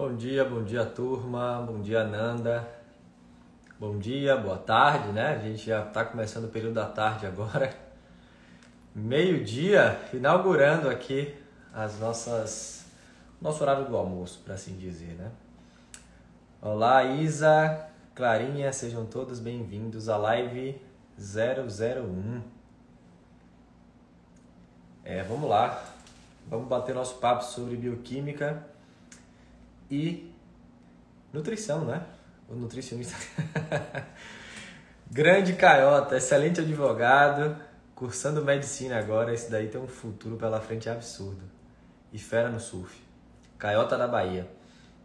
Bom dia turma, bom dia Nanda, bom dia, boa tarde, né? A gente já está começando o período da tarde agora, meio-dia, inaugurando aqui nosso horário do almoço, para assim dizer, né? Olá Isa, Clarinha, sejam todos bem-vindos à live 001. Vamos lá, vamos bater nosso papo sobre bioquímica e nutrição, né? O nutricionista. Grande Caiota, excelente advogado, cursando medicina agora. Esse daí tem um futuro pela frente absurdo. E fera no surf. Caiota da Bahia.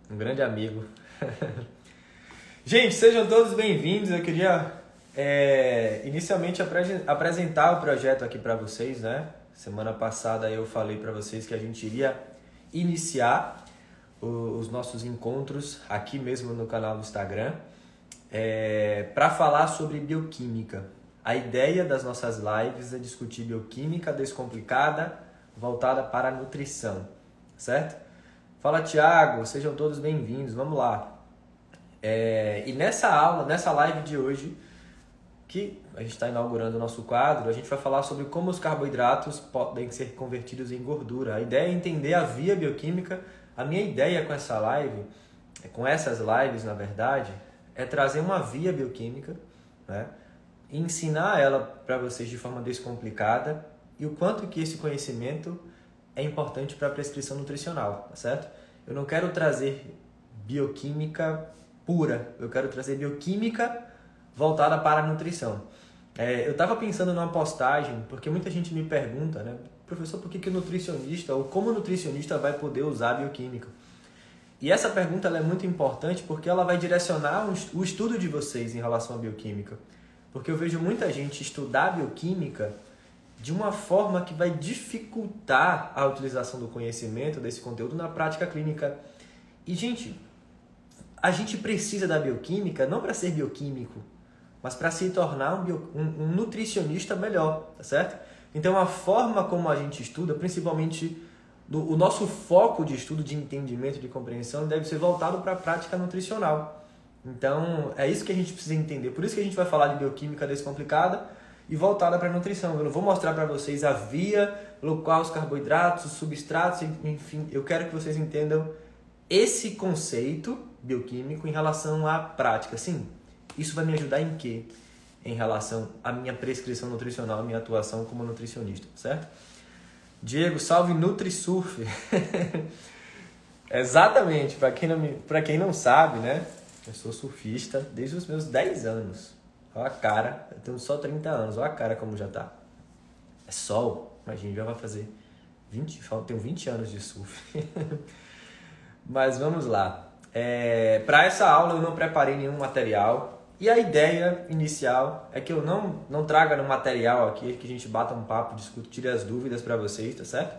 Um grande amigo. Gente, sejam todos bem-vindos. Eu queria inicialmente apresentar o projeto aqui para vocês, né? Semana passada eu falei para vocês que a gente iria iniciar os nossos encontros aqui mesmo no canal do Instagram para falar sobre bioquímica. A ideia das nossas lives é discutir bioquímica descomplicada, voltada para a nutrição, certo? Fala, Thiago, sejam todos bem-vindos, vamos lá. E nessa live de hoje, que a gente está inaugurando o nosso quadro, a gente vai falar sobre como os carboidratos podem ser convertidos em gordura. A ideia é entender a via bioquímica. A minha ideia com essa live, com essas lives, na verdade, é trazer uma via bioquímica, né? E ensinar ela para vocês de forma descomplicada e o quanto que esse conhecimento é importante para a prescrição nutricional, tá certo? Eu não quero trazer bioquímica pura, eu quero trazer bioquímica voltada para a nutrição. Eu estava pensando numa postagem, porque muita gente me pergunta, né? Professor, por que o nutricionista ou como o nutricionista vai poder usar a bioquímica? E essa pergunta ela é muito importante porque ela vai direcionar o estudo de vocês em relação à bioquímica. Porque eu vejo muita gente estudar a bioquímica de uma forma que vai dificultar a utilização do conhecimento, desse conteúdo na prática clínica. E, gente, a gente precisa da bioquímica não para ser bioquímico, mas para se tornar um nutricionista melhor, tá certo? Então, a forma como a gente estuda, principalmente o nosso foco de estudo, de entendimento, de compreensão, deve ser voltado para a prática nutricional. Então, é isso que a gente precisa entender. Por isso que a gente vai falar de bioquímica descomplicada e voltada para a nutrição. Eu não vou mostrar para vocês a via pelo qual os carboidratos, os substratos, enfim, eu quero que vocês entendam esse conceito bioquímico em relação à prática. Sim, isso vai me ajudar em quê? Em relação à minha prescrição nutricional, à minha atuação como nutricionista, certo? Diego, salve NutriSurf! Exatamente, para quem não sabe, né? Eu sou surfista desde os meus 10 anos. Olha a cara, eu tenho só 30 anos, olha a cara como já tá. É sol, imagina, já vai fazer 20, tenho 20 anos de surf. Mas vamos lá. Para essa aula eu não preparei nenhum material. E a ideia inicial é que eu não traga no material aqui, que a gente bata um papo, discute, tire as dúvidas para vocês, tá certo?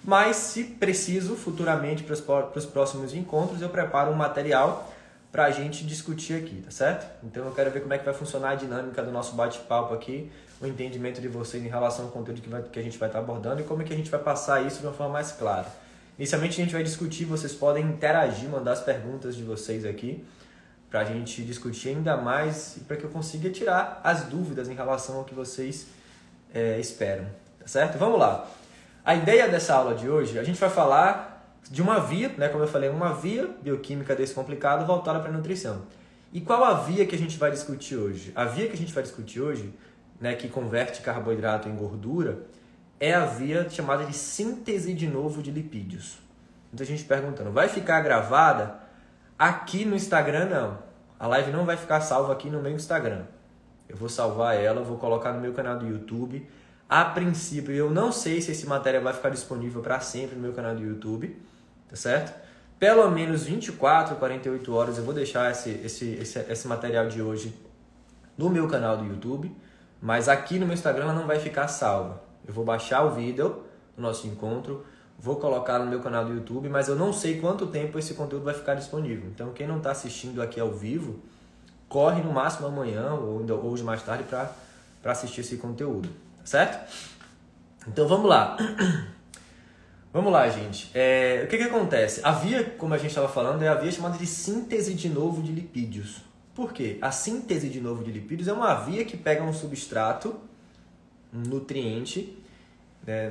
Mas, se preciso, futuramente, para os próximos encontros, eu preparo um material para a gente discutir aqui, tá certo? Então, eu quero ver como é que vai funcionar a dinâmica do nosso bate-papo aqui, o entendimento de vocês em relação ao conteúdo que a gente vai estar abordando e como é que a gente vai passar isso de uma forma mais clara. Inicialmente, a gente vai discutir, vocês podem interagir, mandar as perguntas de vocês aqui, para a gente discutir ainda mais e para que eu consiga tirar as dúvidas em relação ao que vocês esperam, tá certo? Vamos lá. A ideia dessa aula de hoje, a gente vai falar de uma via, né, como eu falei, uma via bioquímica descomplicada voltada para a nutrição. E qual a via que a gente vai discutir hoje? A via que a gente vai discutir hoje, né, que converte carboidrato em gordura, é a via chamada de síntese de novo de lipídios. Muita gente perguntando, vai ficar gravada? Aqui no Instagram não, a live não vai ficar salva aqui no meu Instagram. Eu vou salvar ela, vou colocar no meu canal do YouTube. A princípio, eu não sei se esse material vai ficar disponível para sempre no meu canal do YouTube, tá certo? Pelo menos 24, 48 horas eu vou deixar esse material de hoje no meu canal do YouTube, mas aqui no meu Instagram ela não vai ficar salva. Eu vou baixar o vídeo do nosso encontro, vou colocar no meu canal do YouTube, mas eu não sei quanto tempo esse conteúdo vai ficar disponível. Então, quem não está assistindo aqui ao vivo, corre no máximo amanhã ou ainda hoje mais tarde para assistir esse conteúdo, certo? Então, vamos lá. Vamos lá, gente. O que acontece? A via, como a gente estava falando, é a via chamada de síntese de novo de lipídios. Por quê? A síntese de novo de lipídios é uma via que pega um substrato, um nutriente,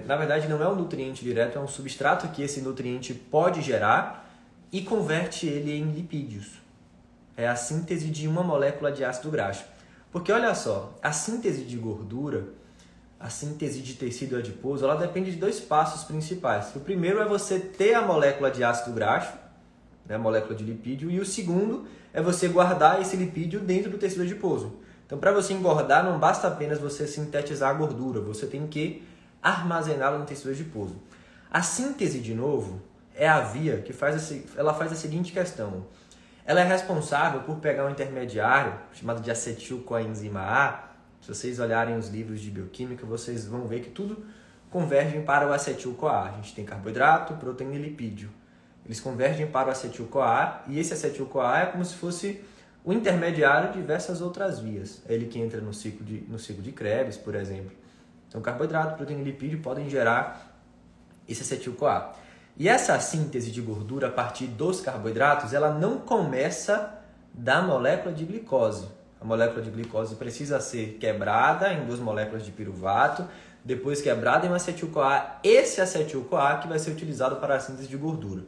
na verdade não é um nutriente direto, é um substrato que esse nutriente pode gerar e converte ele em lipídios. É a síntese de uma molécula de ácido graxo. Porque olha só, a síntese de gordura, a síntese de tecido adiposo, ela depende de dois passos principais. O primeiro é você ter a molécula de ácido graxo, a molécula de lipídio, e o segundo é você guardar esse lipídio dentro do tecido adiposo. Então, para você engordar, não basta apenas você sintetizar a gordura, você tem que armazená-la no tecido adiposo. A síntese, de novo, é a via que ela faz a seguinte questão. Ela é responsável por pegar um intermediário chamado de acetilcoenzima A. Se vocês olharem os livros de bioquímica, vocês vão ver que tudo converge para o acetil-CoA. A gente tem carboidrato, proteína e lipídio. Eles convergem para o acetil-CoA e esse acetil-CoA é como se fosse o intermediário de diversas outras vias. É ele que entra no ciclo de Krebs, por exemplo. Então, carboidrato, proteína e lipídio podem gerar esse acetil-CoA. E essa síntese de gordura a partir dos carboidratos, ela não começa da molécula de glicose. A molécula de glicose precisa ser quebrada em duas moléculas de piruvato, depois quebrada em um acetil-CoA. Esse acetil-CoA que vai ser utilizado para a síntese de gordura,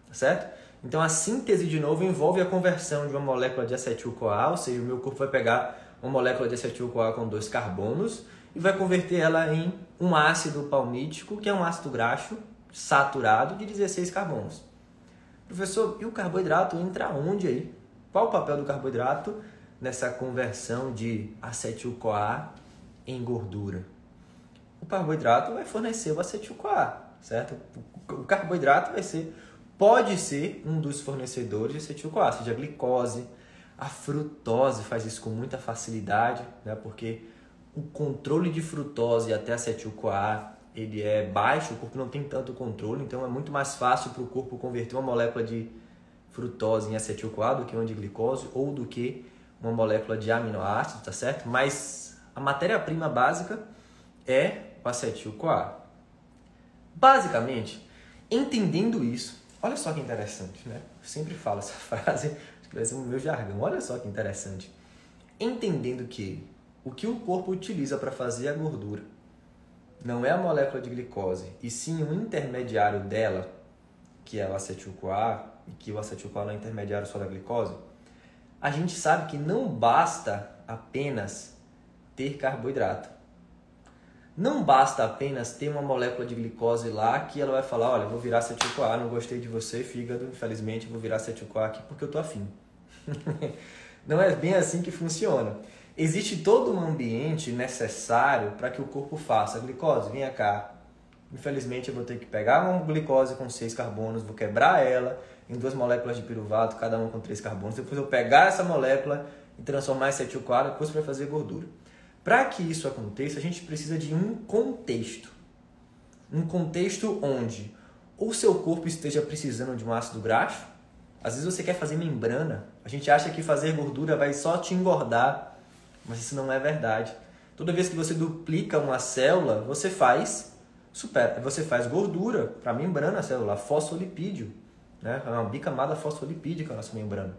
tá certo? Então a síntese, de novo, envolve a conversão de uma molécula de acetil-CoA, ou seja, o meu corpo vai pegar uma molécula de acetil-CoA com 2 carbonos e vai converter ela em um ácido palmítico, que é um ácido graxo saturado de 16 carbonos. Professor, e o carboidrato entra onde aí? Qual o papel do carboidrato nessa conversão de acetil-CoA em gordura? O carboidrato vai fornecer o acetil-CoA, certo? O carboidrato pode ser um dos fornecedores de acetil-CoA, seja a glicose, a frutose faz isso com muita facilidade, né? Porque o controle de frutose até acetil-CoA ele é baixo, o corpo não tem tanto controle, então é muito mais fácil para o corpo converter uma molécula de frutose em acetil-CoA do que uma de glicose ou do que uma molécula de aminoácido, tá certo? Mas a matéria-prima básica é o acetil-CoA. Basicamente, entendendo isso, olha só que interessante, né? Eu sempre falo essa frase, acho que vai ser o meu jargão. Olha só que interessante. Entendendo que o que o corpo utiliza para fazer a gordura não é a molécula de glicose, e sim um intermediário dela, que é o acetil-CoA, e que o acetil-CoA não é intermediário só da glicose, a gente sabe que não basta apenas ter carboidrato. Não basta apenas ter uma molécula de glicose lá que ela vai falar, olha, vou virar acetil-CoA, não gostei de você, fígado, infelizmente vou virar acetil-CoA aqui porque eu tô afim. Não é bem assim que funciona. Existe todo um ambiente necessário para que o corpo faça. Glicose, venha cá. Infelizmente eu vou ter que pegar uma glicose com 6 carbonos, vou quebrar ela em 2 moléculas de piruvato, cada uma com 3 carbonos. Depois eu pegar essa molécula e transformar em acetil-CoA, depois para fazer gordura. Para que isso aconteça, a gente precisa de um contexto. Um contexto onde o seu corpo esteja precisando de um ácido graxo. Às vezes você quer fazer membrana. A gente acha que fazer gordura vai só te engordar. Mas isso não é verdade. Toda vez que você duplica uma célula, você faz gordura para a membrana celular, fosfolipídio. Né? É uma bicamada fosfolipídica a nossa membrana.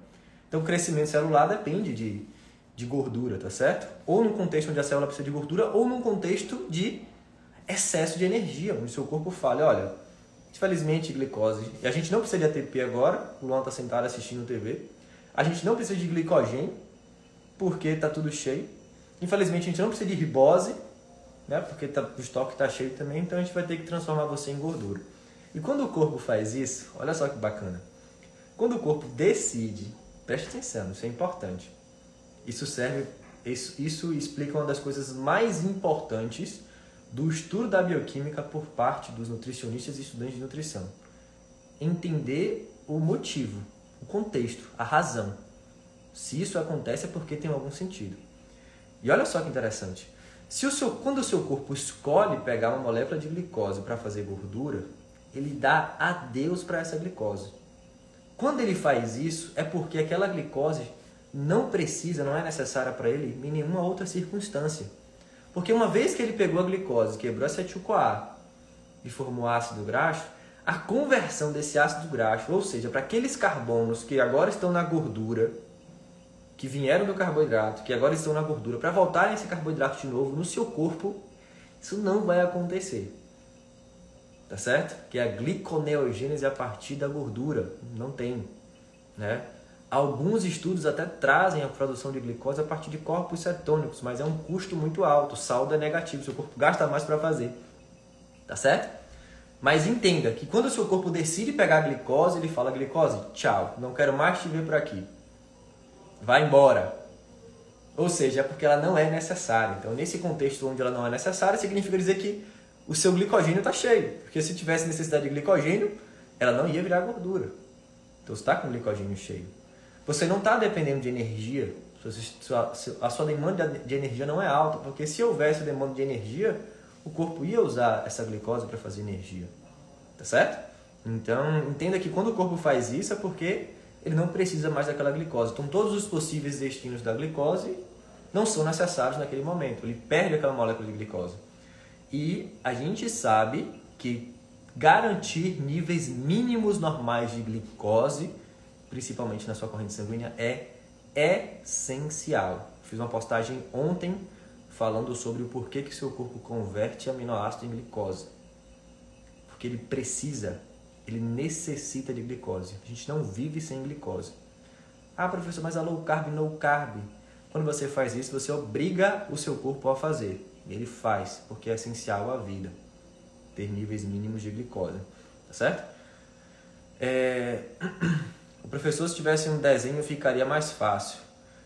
Então o crescimento celular depende de gordura, tá certo? Ou num contexto onde a célula precisa de gordura, ou num contexto de excesso de energia, onde o seu corpo fala, olha, infelizmente glicose, e a gente não precisa de ATP agora, o Luan está sentado assistindo TV, a gente não precisa de glicogênio, porque está tudo cheio, infelizmente a gente não precisa de ribose, né? Porque o estoque está cheio também, então a gente vai ter que transformar você em gordura. E quando o corpo faz isso, olha só que bacana, quando o corpo decide, preste atenção, isso é importante, isso explica uma das coisas mais importantes do estudo da bioquímica por parte dos nutricionistas e estudantes de nutrição. Entender o motivo, o contexto, a razão. Se isso acontece é porque tem algum sentido. E olha só que interessante. Quando o seu corpo escolhe pegar uma molécula de glicose para fazer gordura, ele dá adeus para essa glicose. Quando ele faz isso, é porque aquela glicose não é necessária para ele em nenhuma outra circunstância. Porque uma vez que ele pegou a glicose, quebrou acetil-CoA e formou ácido graxo, A conversão desse ácido graxo, ou seja, para aqueles carbonos que agora estão na gordura, que vieram do carboidrato, que agora estão na gordura, para voltarem esse carboidrato de novo no seu corpo, isso não vai acontecer. Tá certo? Que é a gliconeogênese a partir da gordura. Não tem, né? Alguns estudos até trazem a produção de glicose a partir de corpos cetônicos, mas é um custo muito alto, o saldo é negativo, seu corpo gasta mais para fazer. Tá certo? Mas entenda que quando o seu corpo decide pegar a glicose, ele fala: glicose, tchau, não quero mais te ver por aqui. Vai embora. Ou seja, é porque ela não é necessária. Então, nesse contexto onde ela não é necessária, significa dizer que o seu glicogênio está cheio. Porque se tivesse necessidade de glicogênio, ela não ia virar gordura. Então, você está com o glicogênio cheio. Você não está dependendo de energia. A sua demanda de energia não é alta. Porque se houvesse demanda de energia, o corpo ia usar essa glicose para fazer energia. Tá certo? Então, entenda que quando o corpo faz isso é porque ele não precisa mais daquela glicose. Então, todos os possíveis destinos da glicose não são necessários naquele momento. Ele perde aquela molécula de glicose. E a gente sabe que garantir níveis mínimos normais de glicose, principalmente na sua corrente sanguínea, é essencial. Fiz uma postagem ontem falando sobre o porquê que seu corpo converte aminoácido em glicose. Porque ele precisa, ele necessita de glicose. A gente não vive sem glicose. Ah, professor, mas a low carb, no carb. Quando você faz isso, você obriga o seu corpo a fazer. Ele faz, porque é essencial à vida. Ter níveis mínimos de glicose. Tá certo? O professor, se tivesse um desenho, ficaria mais fácil.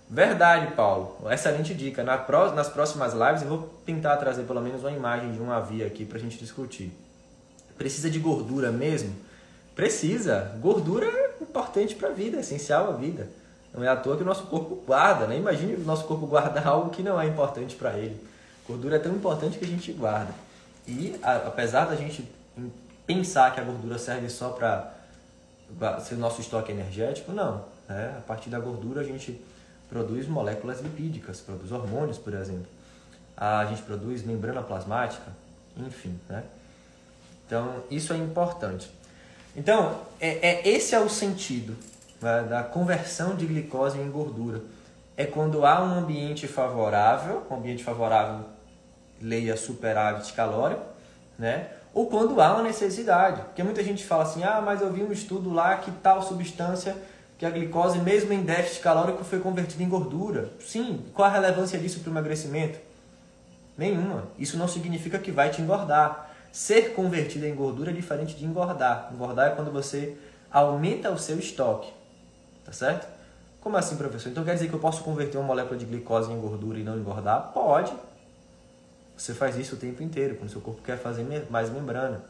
Verdade, Paulo. Excelente dica. Nas próximas lives, eu vou tentar trazer pelo menos uma imagem de uma via aqui para a gente discutir. Precisa de gordura mesmo? Precisa. Gordura é importante para a vida, é essencial à vida. Não é à toa que o nosso corpo guarda, né? Imagine o nosso corpo guardar algo que não é importante para ele. Gordura é tão importante que a gente guarda. E apesar da gente pensar que a gordura serve só para ser o nosso estoque energético, não. Né? A partir da gordura a gente produz moléculas lipídicas, produz hormônios, por exemplo. A gente produz membrana plasmática, enfim. Né? Então, isso é importante. Então, esse é o sentido, né, da conversão de glicose em gordura. É quando há um ambiente favorável, leia superávit calórico, né? Ou quando há uma necessidade. Porque muita gente fala assim, mas eu vi um estudo lá que tal substância, que a glicose, mesmo em déficit calórico, foi convertida em gordura. Sim, qual a relevância disso para o emagrecimento? Nenhuma. Isso não significa que vai te engordar. Ser convertida em gordura é diferente de engordar. Engordar é quando você aumenta o seu estoque. Tá certo? Como assim, professor? Então quer dizer que eu posso converter uma molécula de glicose em gordura e não engordar? Pode. Você faz isso o tempo inteiro, quando o seu corpo quer fazer mais membrana.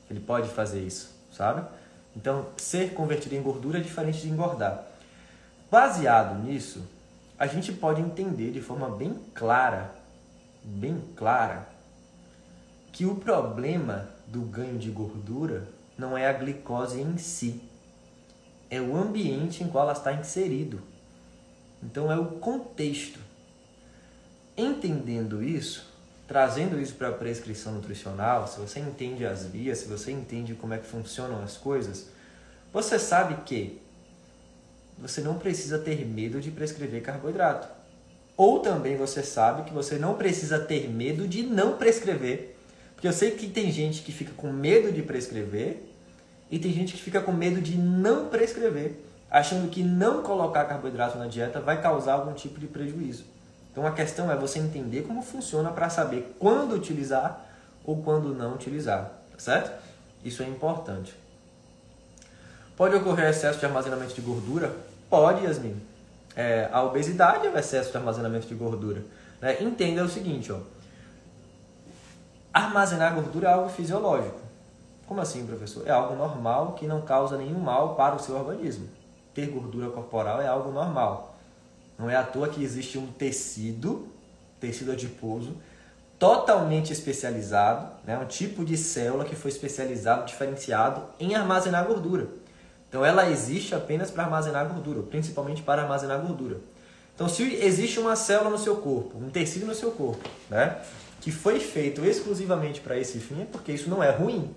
Ele pode fazer isso, sabe? Então, ser convertido em gordura é diferente de engordar. Baseado nisso, a gente pode entender de forma bem clara, que o problema do ganho de gordura não é a glicose em si, é o ambiente em qual ela está inserido. Então, é o contexto. Entendendo isso, trazendo isso para a prescrição nutricional, se você entende as vias, se você entende como é que funcionam as coisas, você sabe que você não precisa ter medo de prescrever carboidrato. Ou também você sabe que você não precisa ter medo de não prescrever. Porque eu sei que tem gente que fica com medo de prescrever e tem gente que fica com medo de não prescrever, achando que não colocar carboidrato na dieta vai causar algum tipo de prejuízo. Então a questão é você entender como funciona para saber quando utilizar ou quando não utilizar, tá certo? Isso é importante. Pode ocorrer excesso de armazenamento de gordura? Pode, Yasmin. A obesidade é o excesso de armazenamento de gordura. Né? Entenda o seguinte, armazenar gordura é algo fisiológico. Como assim, professor? É algo normal que não causa nenhum mal para o seu organismo. Ter gordura corporal é algo normal. Não é à toa que existe um tecido adiposo, totalmente especializado, né? Um tipo de célula que foi especializado, diferenciado em armazenar gordura. Então ela existe apenas para armazenar gordura, principalmente para armazenar gordura. Então se existe uma célula no seu corpo, um tecido no seu corpo, né? Que foi feito exclusivamente para esse fim, é porque isso não é ruim.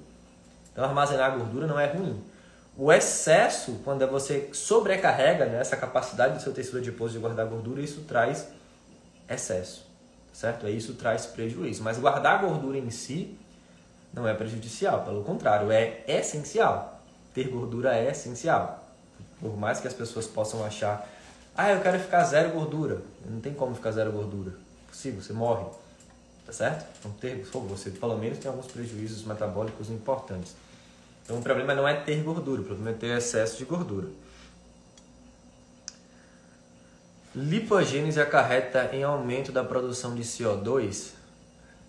Então armazenar gordura não é ruim. O excesso, quando você sobrecarrega, né, essa capacidade do seu tecido adiposo de guardar gordura, isso traz excesso, certo? E isso traz prejuízo. Mas guardar gordura em si não é prejudicial, pelo contrário, é essencial. Ter gordura é essencial. Por mais que as pessoas possam achar, eu quero ficar zero gordura. Não tem como ficar zero gordura. É possível, você morre. Tá certo? Então, você pelo menos tem alguns prejuízos metabólicos importantes. Então o problema não é ter gordura, o problema é ter excesso de gordura. Lipogênese acarreta em aumento da produção de CO2?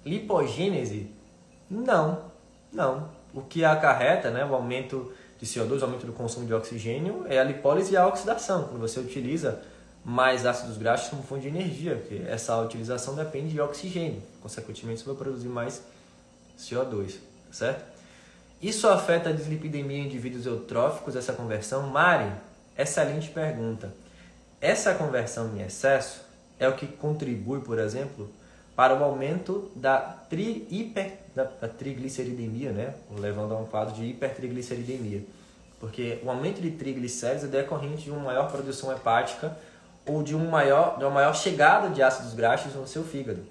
Lipogênese? Não. O que acarreta, né, o aumento de CO2, o aumento do consumo de oxigênio, é a lipólise e a oxidação, quando você utiliza mais ácidos graxos como fonte de energia, porque essa utilização depende de oxigênio, consequentemente você vai produzir mais CO2, certo? Isso afeta a dislipidemia em indivíduos eutróficos, essa conversão? Mari, excelente pergunta. Essa conversão em excesso é o que contribui, por exemplo, para o aumento da trigliceridemia, né? Levando a um quadro de hipertrigliceridemia. Porque o aumento de triglicéridos é decorrente de uma maior produção hepática ou de uma maior chegada de ácidos graxos no seu fígado.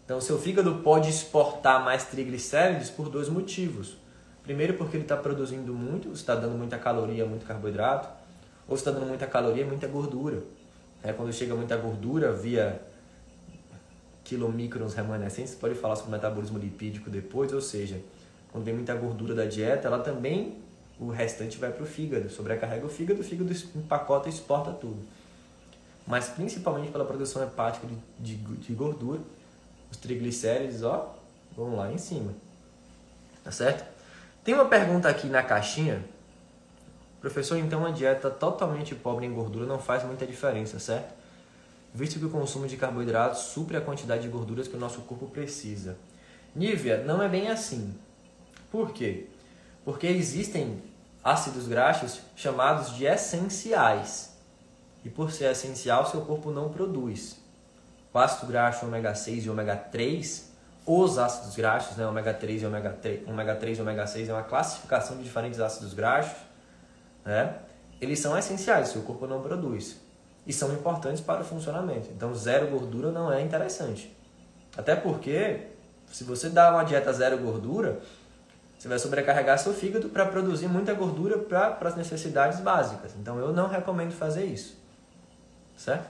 Então, o seu fígado pode exportar mais triglicéridos por dois motivos. Primeiro, porque ele está produzindo muito, você está dando muita caloria, muito carboidrato, ou você está dando muita caloria e muita gordura. Quando chega muita gordura via quilomicrons remanescentes, você pode falar sobre metabolismo lipídico depois, ou seja, quando vem muita gordura da dieta, ela também, o restante vai para o fígado, sobrecarrega o fígado empacota e exporta tudo. Mas principalmente pela produção hepática de gordura, os triglicéridos, vão lá em cima. Tá certo? Tem uma pergunta aqui na caixinha. Professor, então uma dieta totalmente pobre em gordura não faz muita diferença, certo? Visto que o consumo de carboidratos supre a quantidade de gorduras que o nosso corpo precisa. Nívia, não é bem assim. Por quê? Porque existem ácidos graxos chamados de essenciais. E por ser essencial, seu corpo não produz. O ácido graxo ômega 6 e ômega 3, os ácidos graxos, né, ômega 3 e ômega 6 é uma classificação de diferentes ácidos graxos, né? Eles são essenciais, seu corpo não produz. E são importantes para o funcionamento. Então, zero gordura não é interessante. Até porque, se você dá uma dieta zero gordura, você vai sobrecarregar seu fígado para produzir muita gordura para as necessidades básicas. Então, eu não recomendo fazer isso. Certo?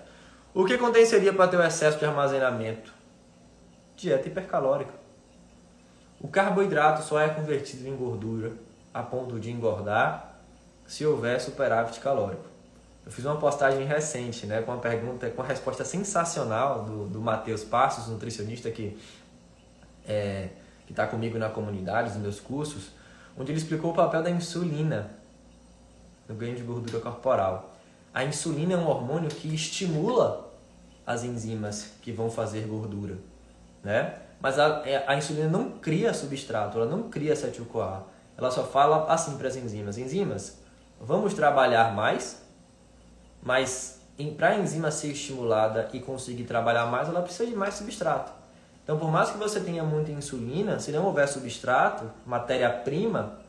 O que aconteceria para ter o excesso de armazenamento? Dieta hipercalórica. O carboidrato só é convertido em gordura a ponto de engordar se houver superávit calórico. Eu fiz uma postagem recente, né, com uma pergunta, com uma resposta sensacional do Matheus Passos, nutricionista que está comigo na comunidade, nos meus cursos, onde ele explicou o papel da insulina no ganho de gordura corporal. A insulina é um hormônio que estimula as enzimas que vão fazer gordura, né? Mas a insulina não cria substrato, ela não cria acetil-CoA. Ela só fala assim para as enzimas: enzimas, vamos trabalhar mais, mas para a enzima ser estimulada e conseguir trabalhar mais, ela precisa de mais substrato. Então, por mais que você tenha muita insulina, se não houver substrato, matéria-prima,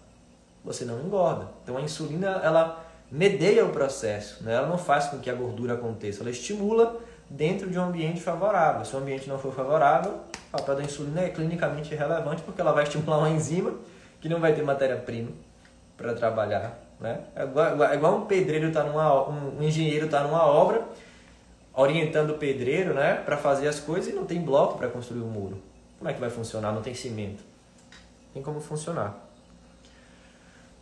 você não engorda. Então, a insulina, ela medeia o processo, né? Ela não faz com que a gordura aconteça, ela estimula dentro de um ambiente favorável. Se o ambiente não for favorável, o papel da insulina é clinicamente irrelevante, porque ela vai estimular uma enzima que não vai ter matéria-prima para trabalhar, né? É igual um pedreiro um engenheiro está numa obra, orientando o pedreiro, né, para fazer as coisas, e não tem bloco para construir um muro. Como é que vai funcionar? Não tem cimento. Tem como funcionar.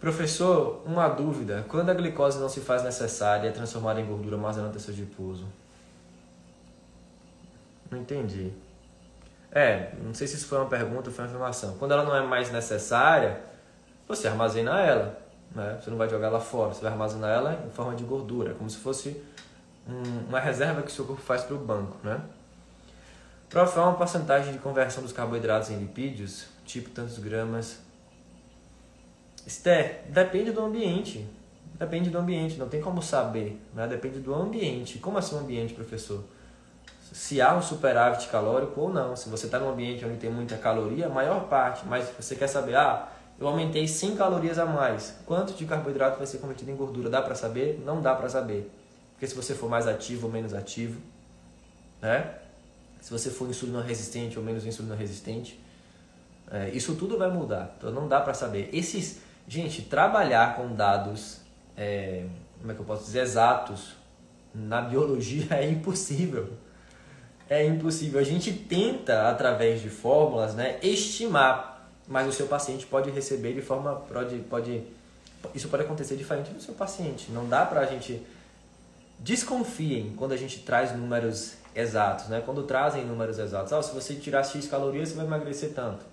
Professor, uma dúvida. Quando a glicose não se faz necessária, é transformada em gordura armazenada no tecido adiposo? Não entendi. Não sei se isso foi uma pergunta ou foi uma afirmação. Quando ela não é mais necessária, você armazena ela, né? Você não vai jogar ela fora, você vai armazenar ela em forma de gordura, como se fosse uma reserva que o seu corpo faz para o banco, né? Prof, uma porcentagem de conversão dos carboidratos em lipídios, tipo tantos gramas. Esther, depende do ambiente. Depende do ambiente, não tem como saber, né? Depende do ambiente. Como assim o ambiente, professor? Se há um superávit calórico ou não. Se você está num ambiente onde tem muita caloria, a maior parte. Mas você quer saber, eu aumentei 100 calorias a mais. Quanto de carboidrato vai ser convertido em gordura? Dá para saber? Não dá para saber. Porque se você for mais ativo ou menos ativo, né? Se você for insulino resistente ou menos insulino resistente, isso tudo vai mudar. Então não dá para saber. Gente, trabalhar com dados, como é que eu posso dizer, exatos na biologia é impossível. É impossível. A gente tenta, através de fórmulas, né, estimar, mas o seu paciente pode receber de forma... isso pode acontecer diferente no seu paciente. Não dá pra gente... Desconfiem quando a gente traz números exatos, né? Quando trazem números exatos. Se você tirar X calorias, você vai emagrecer tanto.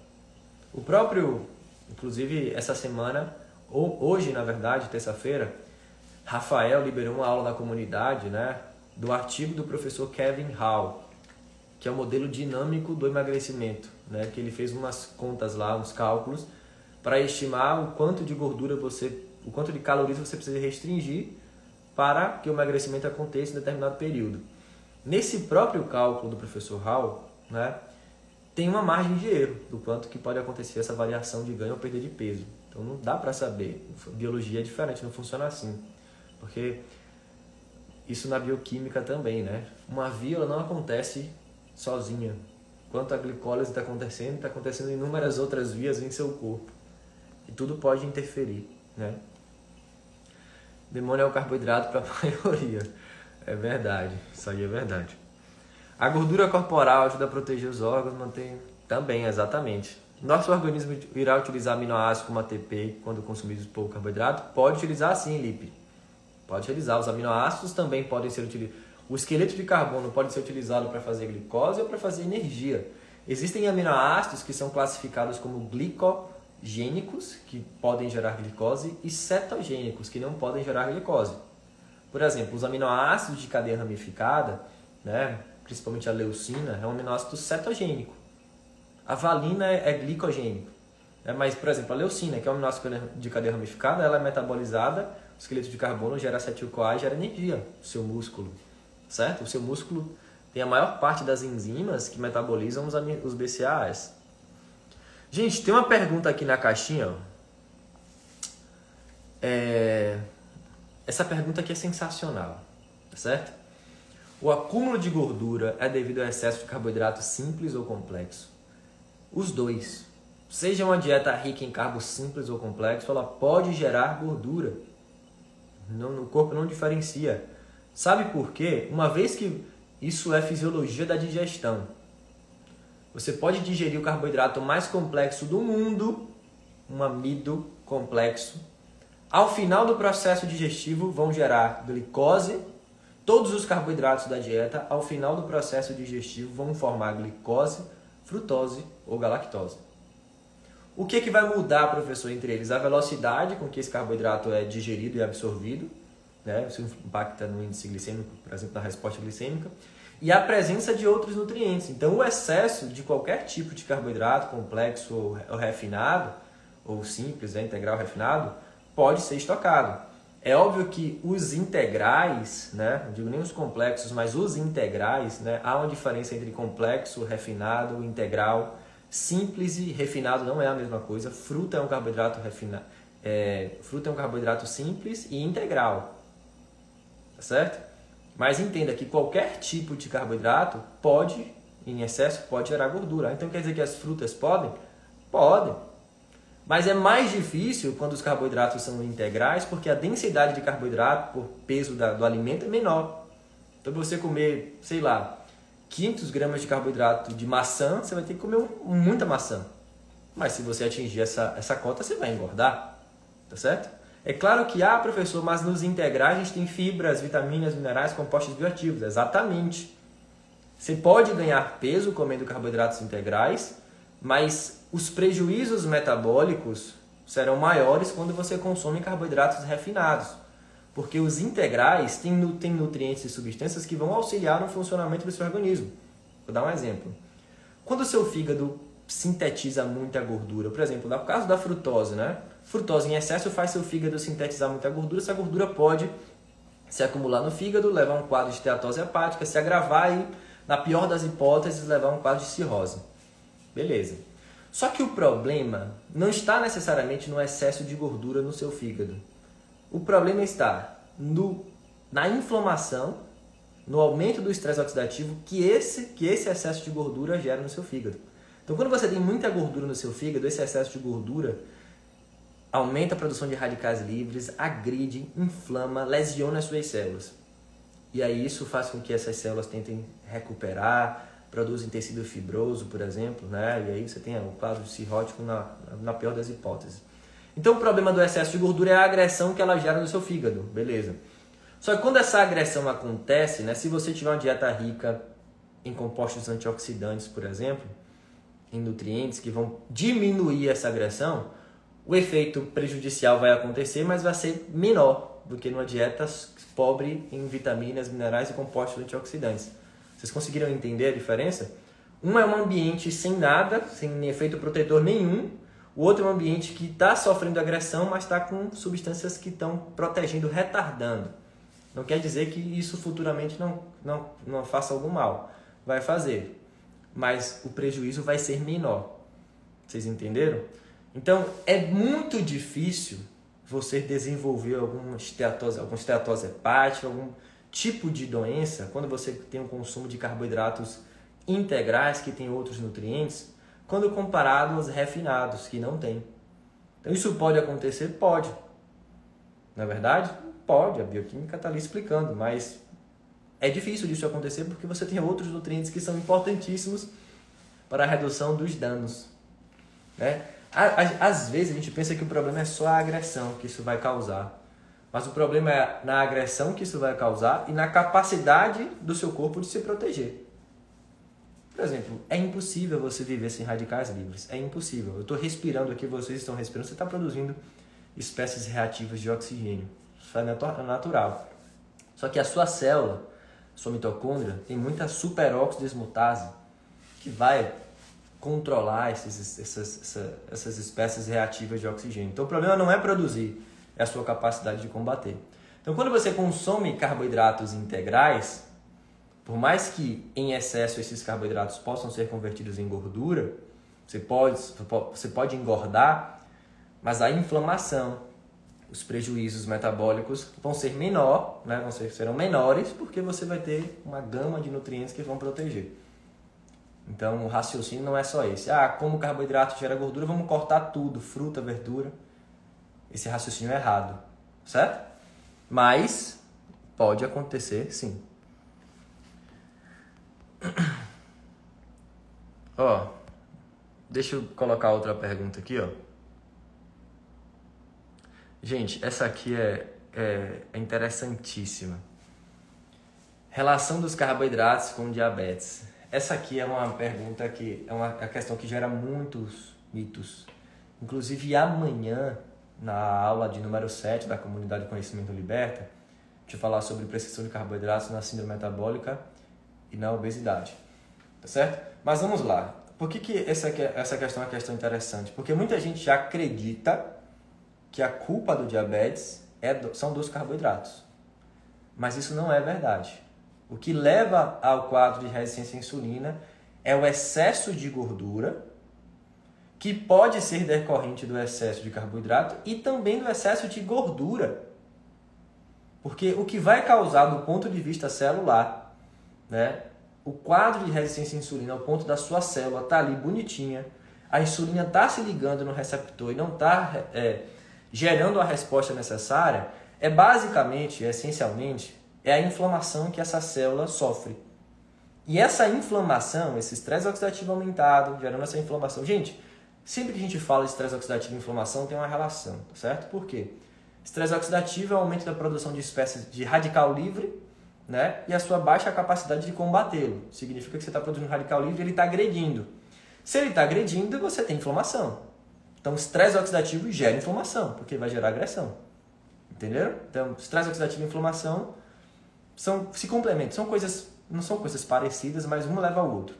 O próprio, inclusive, essa semana, ou hoje, na verdade, terça-feira, Rafael liberou uma aula na comunidade, né, do artigo do professor Kevin Hall, que é o modelo dinâmico do emagrecimento, né, que ele fez umas contas lá, uns cálculos, para estimar o quanto de gordura o quanto de calorias você precisa restringir para que o emagrecimento aconteça em determinado período. Nesse próprio cálculo do professor Hall, né, tem uma margem de erro do quanto que pode acontecer essa variação de ganho ou perda de peso. Então não dá para saber. Biologia é diferente, não funciona assim. Porque isso na bioquímica também, né? Uma via ela não acontece sozinha. Enquanto a glicólise está acontecendo em inúmeras outras vias em seu corpo. E tudo pode interferir, né? Demônio é o carboidrato para a maioria. É verdade, isso aí é verdade. A gordura corporal ajuda a proteger os órgãos, mantém... Também, exatamente. Nosso organismo irá utilizar aminoácidos como ATP quando consumidos pouco carboidrato? Pode utilizar sim, Lipe. Pode utilizar. Os aminoácidos também podem ser utilizados. O esqueleto de carbono pode ser utilizado para fazer glicose ou para fazer energia. Existem aminoácidos que são classificados como glicogênicos, que podem gerar glicose, e cetogênicos, que não podem gerar glicose. Por exemplo, os aminoácidos de cadeia ramificada, né, principalmente a leucina, é um aminoácido cetogênico. A valina é glicogênico. Mas, por exemplo, a leucina, que é um aminoácido de cadeia ramificada, ela é metabolizada, o esqueleto de carbono gera acetil-CoA e gera energia no seu músculo. Certo? O seu músculo tem a maior parte das enzimas que metabolizam os BCAAs. Gente, tem uma pergunta aqui na caixinha. Ó. Essa pergunta aqui é sensacional. Tá certo? O acúmulo de gordura é devido ao excesso de carboidrato simples ou complexo? Os dois. Seja uma dieta rica em carbos simples ou complexo, ela pode gerar gordura. O corpo não diferencia. Sabe por quê? Uma vez que isso é fisiologia da digestão. Você pode digerir o carboidrato mais complexo do mundo, um amido complexo. Ao final do processo digestivo vão gerar glicose. Todos os carboidratos da dieta, ao final do processo digestivo, vão formar glicose, frutose ou galactose. O que vai mudar, professor, entre eles? A velocidade com que esse carboidrato é digerido e absorvido, né? Isso impacta no índice glicêmico, por exemplo, na resposta glicêmica, e a presença de outros nutrientes. Então, o excesso de qualquer tipo de carboidrato complexo ou refinado, ou simples, integral refinado, pode ser estocado. É óbvio que os integrais, né? Não digo nem os complexos, mas os integrais, né? Há uma diferença entre complexo, refinado, integral. Simples e refinado não é a mesma coisa. Fruta é um carboidrato refinado. Fruta é um carboidrato simples e integral. Tá certo? Mas entenda que qualquer tipo de carboidrato pode, em excesso, pode gerar gordura. Então quer dizer que as frutas podem? Podem. Mas é mais difícil quando os carboidratos são integrais, porque a densidade de carboidrato por peso do alimento é menor. Então, para você comer, sei lá, 500 gramas de carboidrato de maçã, você vai ter que comer muita maçã. Mas se você atingir essa cota, você vai engordar. Tá certo? É claro que, professor, mas nos integrais a gente tem fibras, vitaminas, minerais, compostos bioativos. Exatamente. Você pode ganhar peso comendo carboidratos integrais, mas os prejuízos metabólicos serão maiores quando você consome carboidratos refinados. Porque os integrais têm nutrientes e substâncias que vão auxiliar no funcionamento do seu organismo. Vou dar um exemplo. Quando o seu fígado sintetiza muita gordura, por exemplo, no caso da frutose, né? Frutose em excesso faz seu fígado sintetizar muita gordura. Essa gordura pode se acumular no fígado, levar a um quadro de esteatose hepática, se agravar e, na pior das hipóteses, levar a um quadro de cirrose. Beleza. Só que o problema não está necessariamente no excesso de gordura no seu fígado. O problema está na inflamação, no aumento do estresse oxidativo que esse excesso de gordura gera no seu fígado. Então, quando você tem muita gordura no seu fígado, esse excesso de gordura aumenta a produção de radicais livres, agride, inflama, lesiona as suas células. E aí isso faz com que essas células tentem recuperar, produzem tecido fibroso, por exemplo, né? E aí você tem o quadro cirrótico na pior das hipóteses. Então o problema do excesso de gordura é a agressão que ela gera no seu fígado, beleza? Só que quando essa agressão acontece, né? Se você tiver uma dieta rica em compostos antioxidantes, por exemplo, em nutrientes que vão diminuir essa agressão, o efeito prejudicial vai acontecer, mas vai ser menor do que numa dieta pobre em vitaminas, minerais e compostos antioxidantes. Vocês conseguiram entender a diferença? Um é um ambiente sem nada, sem efeito protetor nenhum. O outro é um ambiente que está sofrendo agressão, mas está com substâncias que estão protegendo, retardando. Não quer dizer que isso futuramente não faça algum mal. Vai fazer. Mas o prejuízo vai ser menor. Vocês entenderam? Então, é muito difícil você desenvolver alguma esteatose hepática, algum tipo de doença, quando você tem um consumo de carboidratos integrais, que tem outros nutrientes, quando comparado aos refinados, que não tem. Então, isso pode acontecer? Pode. Na verdade, pode. A bioquímica está ali explicando, mas é difícil disso acontecer porque você tem outros nutrientes que são importantíssimos para a redução dos danos, né? Às vezes a gente pensa que o problema é só a agressão que isso vai causar. Mas o problema é na agressão que isso vai causar e na capacidade do seu corpo de se proteger. Por exemplo, é impossível você viver sem radicais livres. É impossível. Eu estou respirando aqui, vocês estão respirando, você está produzindo espécies reativas de oxigênio. Isso é natural. Só que a sua célula, sua mitocôndria, tem muita superóxido desmutase que vai controlar essas espécies reativas de oxigênio. Então o problema não é produzir, é a sua capacidade de combater. Então quando você consome carboidratos integrais, por mais que em excesso esses carboidratos possam ser convertidos em gordura, você pode engordar, mas a inflamação, os prejuízos metabólicos vão ser serão menores, porque você vai ter uma gama de nutrientes que vão proteger. Então, o raciocínio não é só esse. Como o carboidrato gera gordura, vamos cortar tudo, fruta, verdura. Esse raciocínio é errado, certo? Mas pode acontecer, sim. Deixa eu colocar outra pergunta aqui, Gente, essa aqui é interessantíssima. Relação dos carboidratos com diabetes. Essa aqui é uma pergunta que é uma questão que gera muitos mitos. Inclusive, amanhã, na aula de número 7 da Comunidade Conhecimento Liberta, a gente vai falar sobre prescrição de carboidratos na síndrome metabólica e na obesidade. Tá certo? Mas vamos lá. Por que essa questão é uma questão interessante? Porque muita gente já acredita que a culpa do diabetes são dos carboidratos. Mas isso não é verdade. O que leva ao quadro de resistência à insulina é o excesso de gordura, que pode ser decorrente do excesso de carboidrato e também do excesso de gordura. Porque o que vai causar, do ponto de vista celular, né, o quadro de resistência à insulina, ao ponto da sua célula tá ali bonitinha, a insulina está se ligando no receptor e não está gerando a resposta necessária, essencialmente, é a inflamação que essa célula sofre. E essa inflamação, esse estresse oxidativo aumentado, gerando essa inflamação. Gente, sempre que a gente fala de estresse oxidativo e inflamação, tem uma relação, tá certo? Por quê? Estresse oxidativo é o aumento da produção de espécies de radical livre, né? E a sua baixa capacidade de combatê-lo. Significa que você está produzindo radical livre e ele está agredindo. Se ele está agredindo, você tem inflamação. Então, estresse oxidativo gera inflamação, porque vai gerar agressão. Entenderam? Então, estresse oxidativo e inflamação se complementam. Não são coisas parecidas, mas um leva ao outro.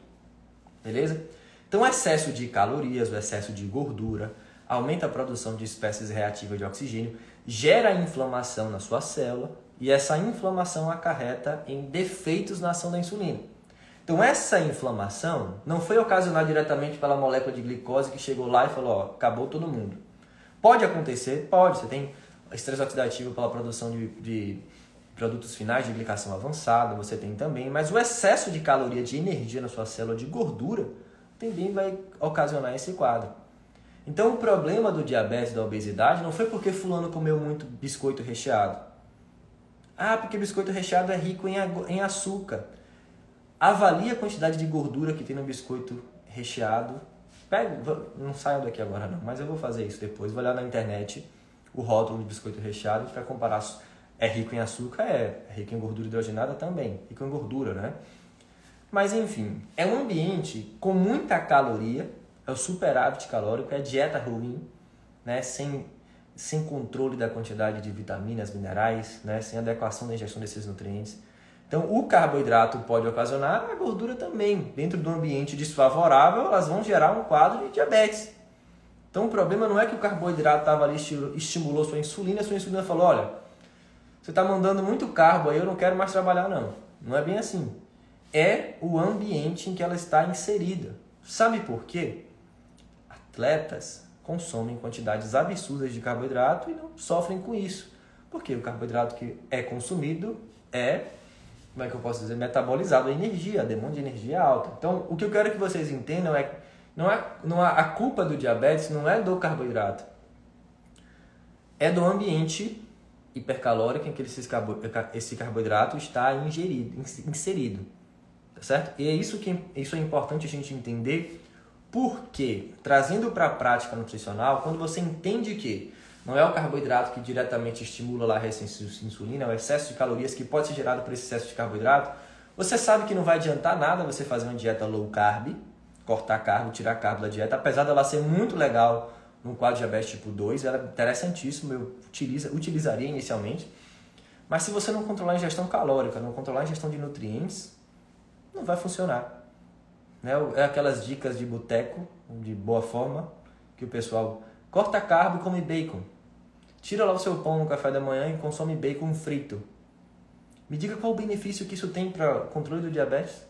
Beleza? Então, o excesso de calorias, o excesso de gordura, aumenta a produção de espécies reativas de oxigênio, gera inflamação na sua célula e essa inflamação acarreta em defeitos na ação da insulina. Então, essa inflamação não foi ocasionada diretamente pela molécula de glicose que chegou lá e falou, ó, acabou todo mundo. Pode acontecer? Pode. Você tem estresse oxidativo pela produção de produtos finais de glicação avançada, você tem também, mas o excesso de caloria, de energia na sua célula, de gordura, também vai ocasionar esse quadro. Então, o problema do diabetes e da obesidade não foi porque fulano comeu muito biscoito recheado. Ah, porque biscoito recheado é rico em açúcar. Avalie a quantidade de gordura que tem no biscoito recheado. Não saio daqui agora não, mas eu vou fazer isso depois. Vou olhar na internet o rótulo de biscoito recheado, a gente vai comparar. É rico em açúcar? É rico em gordura hidrogenada também. Rico em gordura, né? Mas enfim, é um ambiente com muita caloria, é o superávit calórico, é dieta ruim, né? Sem controle da quantidade de vitaminas, minerais, né? Sem adequação da ingestão desses nutrientes. Então, o carboidrato pode ocasionar, a gordura também. Dentro do ambiente desfavorável, elas vão gerar um quadro de diabetes. Então, o problema não é que o carboidrato estava ali, estimulou sua insulina falou, olha, você está mandando muito carbo aí, eu não quero mais trabalhar não. Não é bem assim. É o ambiente em que ela está inserida. Sabe por quê? Atletas consomem quantidades absurdas de carboidrato e não sofrem com isso. Porque o carboidrato que é consumido é, como é que eu posso dizer, metabolizado, a energia, a demanda de energia é alta. Então, o que eu quero que vocês entendam é que a culpa do diabetes não é do carboidrato, é do ambiente hipercalórico em que esse carboidrato está inserido, tá certo? E isso é importante a gente entender, porque trazendo para a prática nutricional, quando você entende que não é o carboidrato que diretamente estimula lá a resistência à insulina, é o excesso de calorias que pode ser gerado por esse excesso de carboidrato, você sabe que não vai adiantar nada você fazer uma dieta low carb, cortar carbo, tirar carbo da dieta, apesar dela ser muito legal no quadro de diabetes tipo 2, ela é interessantíssima, eu utilizaria inicialmente, mas se você não controlar a ingestão calórica, não controlar a ingestão de nutrientes, não vai funcionar. Né? É aquelas dicas de boteco, de boa forma, que o pessoal corta carbo e come bacon. Tira lá o seu pão no café da manhã e consome bacon frito. Me diga qual o benefício que isso tem para o controle do diabetes.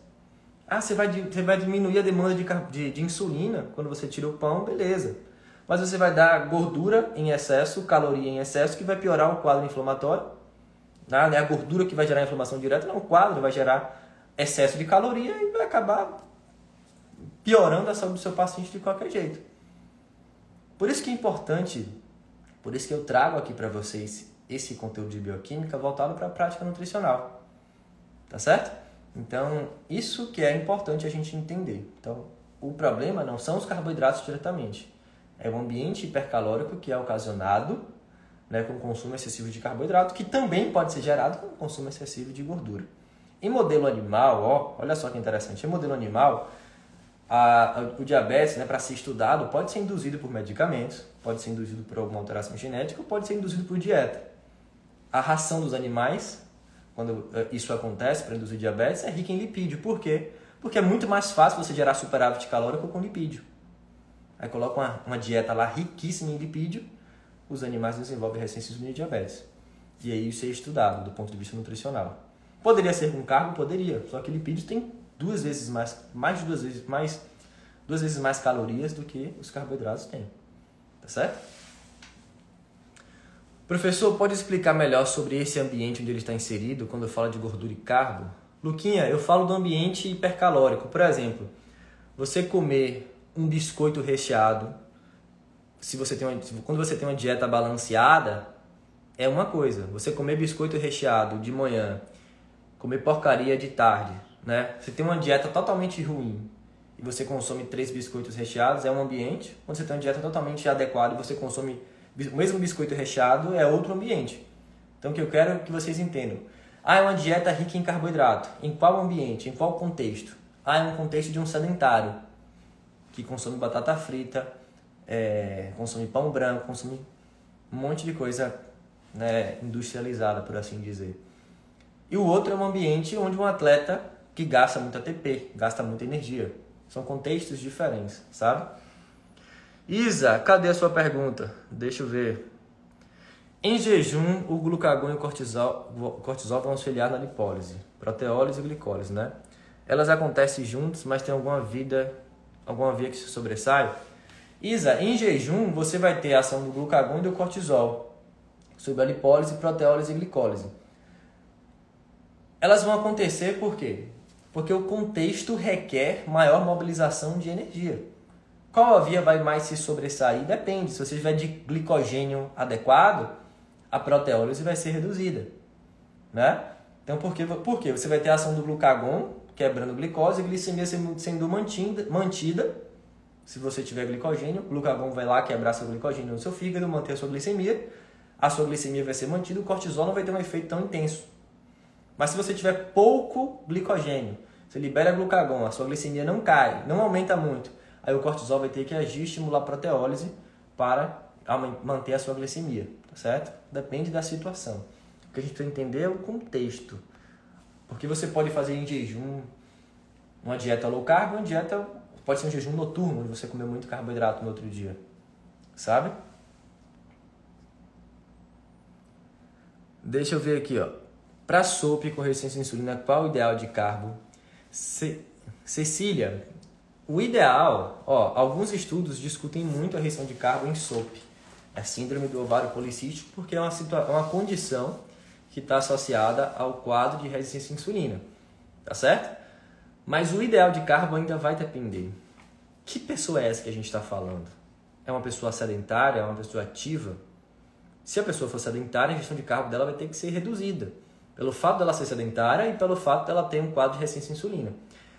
Ah, você vai diminuir a demanda de insulina quando você tira o pão, beleza. Mas você vai dar gordura em excesso, caloria em excesso, que vai piorar o quadro inflamatório. Não é a gordura que vai gerar inflamação direta, não. O quadro vai gerar excesso de caloria e vai acabar piorando a saúde do seu paciente de qualquer jeito. Por isso que é importante, por isso que eu trago aqui para vocês esse conteúdo de bioquímica voltado para a prática nutricional. Tá certo? Então, isso que é importante a gente entender. Então, o problema não são os carboidratos diretamente. É o ambiente hipercalórico que é ocasionado, né, com o consumo excessivo de carboidrato, que também pode ser gerado com o consumo excessivo de gordura. Em modelo animal, olha só que interessante, em modelo animal, o diabetes, né, para ser estudado, pode ser induzido por medicamentos, pode ser induzido por alguma alteração genética, ou pode ser induzido por dieta. A ração dos animais, quando isso acontece para induzir diabetes, é rica em lipídio. Por quê? Porque é muito mais fácil você gerar superávit calórico com lipídio. Aí coloca uma dieta lá riquíssima em lipídio, os animais desenvolvem resistência à insulina e diabetes. E aí isso é estudado do ponto de vista nutricional. Poderia ser com carbo? Poderia. Só que lipídio tem duas vezes mais calorias do que os carboidratos têm. Tá certo? Professor, pode explicar melhor sobre esse ambiente onde ele está inserido quando eu falo de gordura e carbo? Luquinha, eu falo do ambiente hipercalórico. Por exemplo, você comer um biscoito recheado, quando você tem uma dieta balanceada, é uma coisa. Você comer biscoito recheado de manhã, comer porcaria de tarde, né? Você tem uma dieta totalmente ruim e você consome 3 biscoitos recheados, é um ambiente. Quando você tem uma dieta totalmente adequada e você consome o mesmo biscoito recheado, é outro ambiente. Então, o que eu quero que vocês entendam. É uma dieta rica em carboidrato. Em qual ambiente? Em qual contexto? É um contexto de um sedentário que consome batata frita, consome pão branco, consome um monte de coisa, né, industrializada, por assim dizer. E o outro é um ambiente onde um atleta que gasta muito ATP, gasta muita energia. São contextos diferentes, sabe? Isa, cadê a sua pergunta? Deixa eu ver. Em jejum, o glucagon e o cortisol vão auxiliar na lipólise, proteólise e glicólise, né? Elas acontecem juntas, mas tem alguma via que se sobressai? Isa, em jejum você vai ter a ação do glucagon e do cortisol sobre a lipólise, proteólise e glicólise. Elas vão acontecer por quê? Porque o contexto requer maior mobilização de energia. Qual a via vai mais se sobressair? Depende. Se você tiver de glicogênio adequado, a proteólise vai ser reduzida, né? Então, por quê? Você vai ter a ação do glucagon, quebrando glicose, e a glicemia sendo mantida. Se você tiver glicogênio, o glucagon vai lá quebrar seu glicogênio no seu fígado, manter a sua glicemia vai ser mantida, o cortisol não vai ter um efeito tão intenso. Mas se você tiver pouco glicogênio, você libera glucagon, a sua glicemia não cai, não aumenta muito, aí o cortisol vai ter que agir e estimular a proteólise para manter a sua glicemia, tá certo? Depende da situação. O que a gente precisa entender é o contexto. Porque você pode fazer em jejum uma dieta low carb, uma dieta pode ser um jejum noturno, onde você comer muito carboidrato no outro dia, sabe? Deixa eu ver aqui, ó. Para SOP com resistência à insulina, qual o ideal de carbo? Cecília, o ideal, alguns estudos discutem muito a restrição de carbo em SOP. É síndrome do ovário policístico, porque é uma condição que está associada ao quadro de resistência à insulina, tá certo? Mas o ideal de carbo ainda vai depender. Que pessoa é essa que a gente está falando? É uma pessoa sedentária? É uma pessoa ativa? Se a pessoa for sedentária, a ingestão de carbo dela vai ter que ser reduzida. Pelo fato dela ser sedentária e pelo fato dela ter um quadro de resistência à insulina.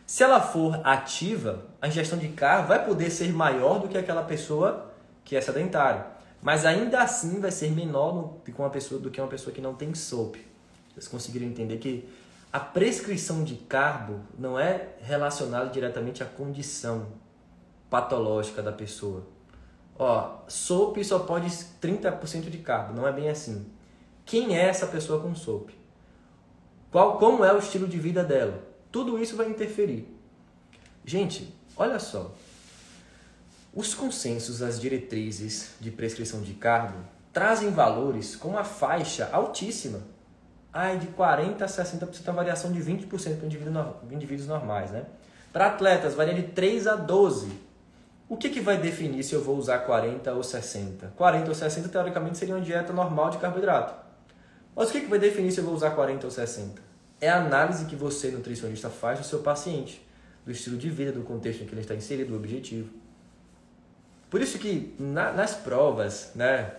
Se ela for ativa, a ingestão de carbo vai poder ser maior do que aquela pessoa que é sedentária. Mas ainda assim vai ser menor do que uma pessoa que não tem SOP. Vocês conseguiram entender que a prescrição de carbo não é relacionada diretamente à condição patológica da pessoa. SOP só pode 30% de carbo, não é bem assim. Quem é essa pessoa com SOP? Como é o estilo de vida dela? Tudo isso vai interferir. Gente, olha só. Os consensos, as diretrizes de prescrição de carbo trazem valores com uma faixa altíssima. De 40% a 60%, a variação de 20% para indivíduos normais, né? Para atletas, varia de 3 a 12%. O que vai definir se eu vou usar 40 ou 60? 40 ou 60, teoricamente, seria uma dieta normal de carboidrato. Mas o que vai definir se eu vou usar 40 ou 60? É a análise que você, nutricionista, faz do seu paciente, do estilo de vida, do contexto em que ele está inserido, do objetivo. Por isso que nas provas, né,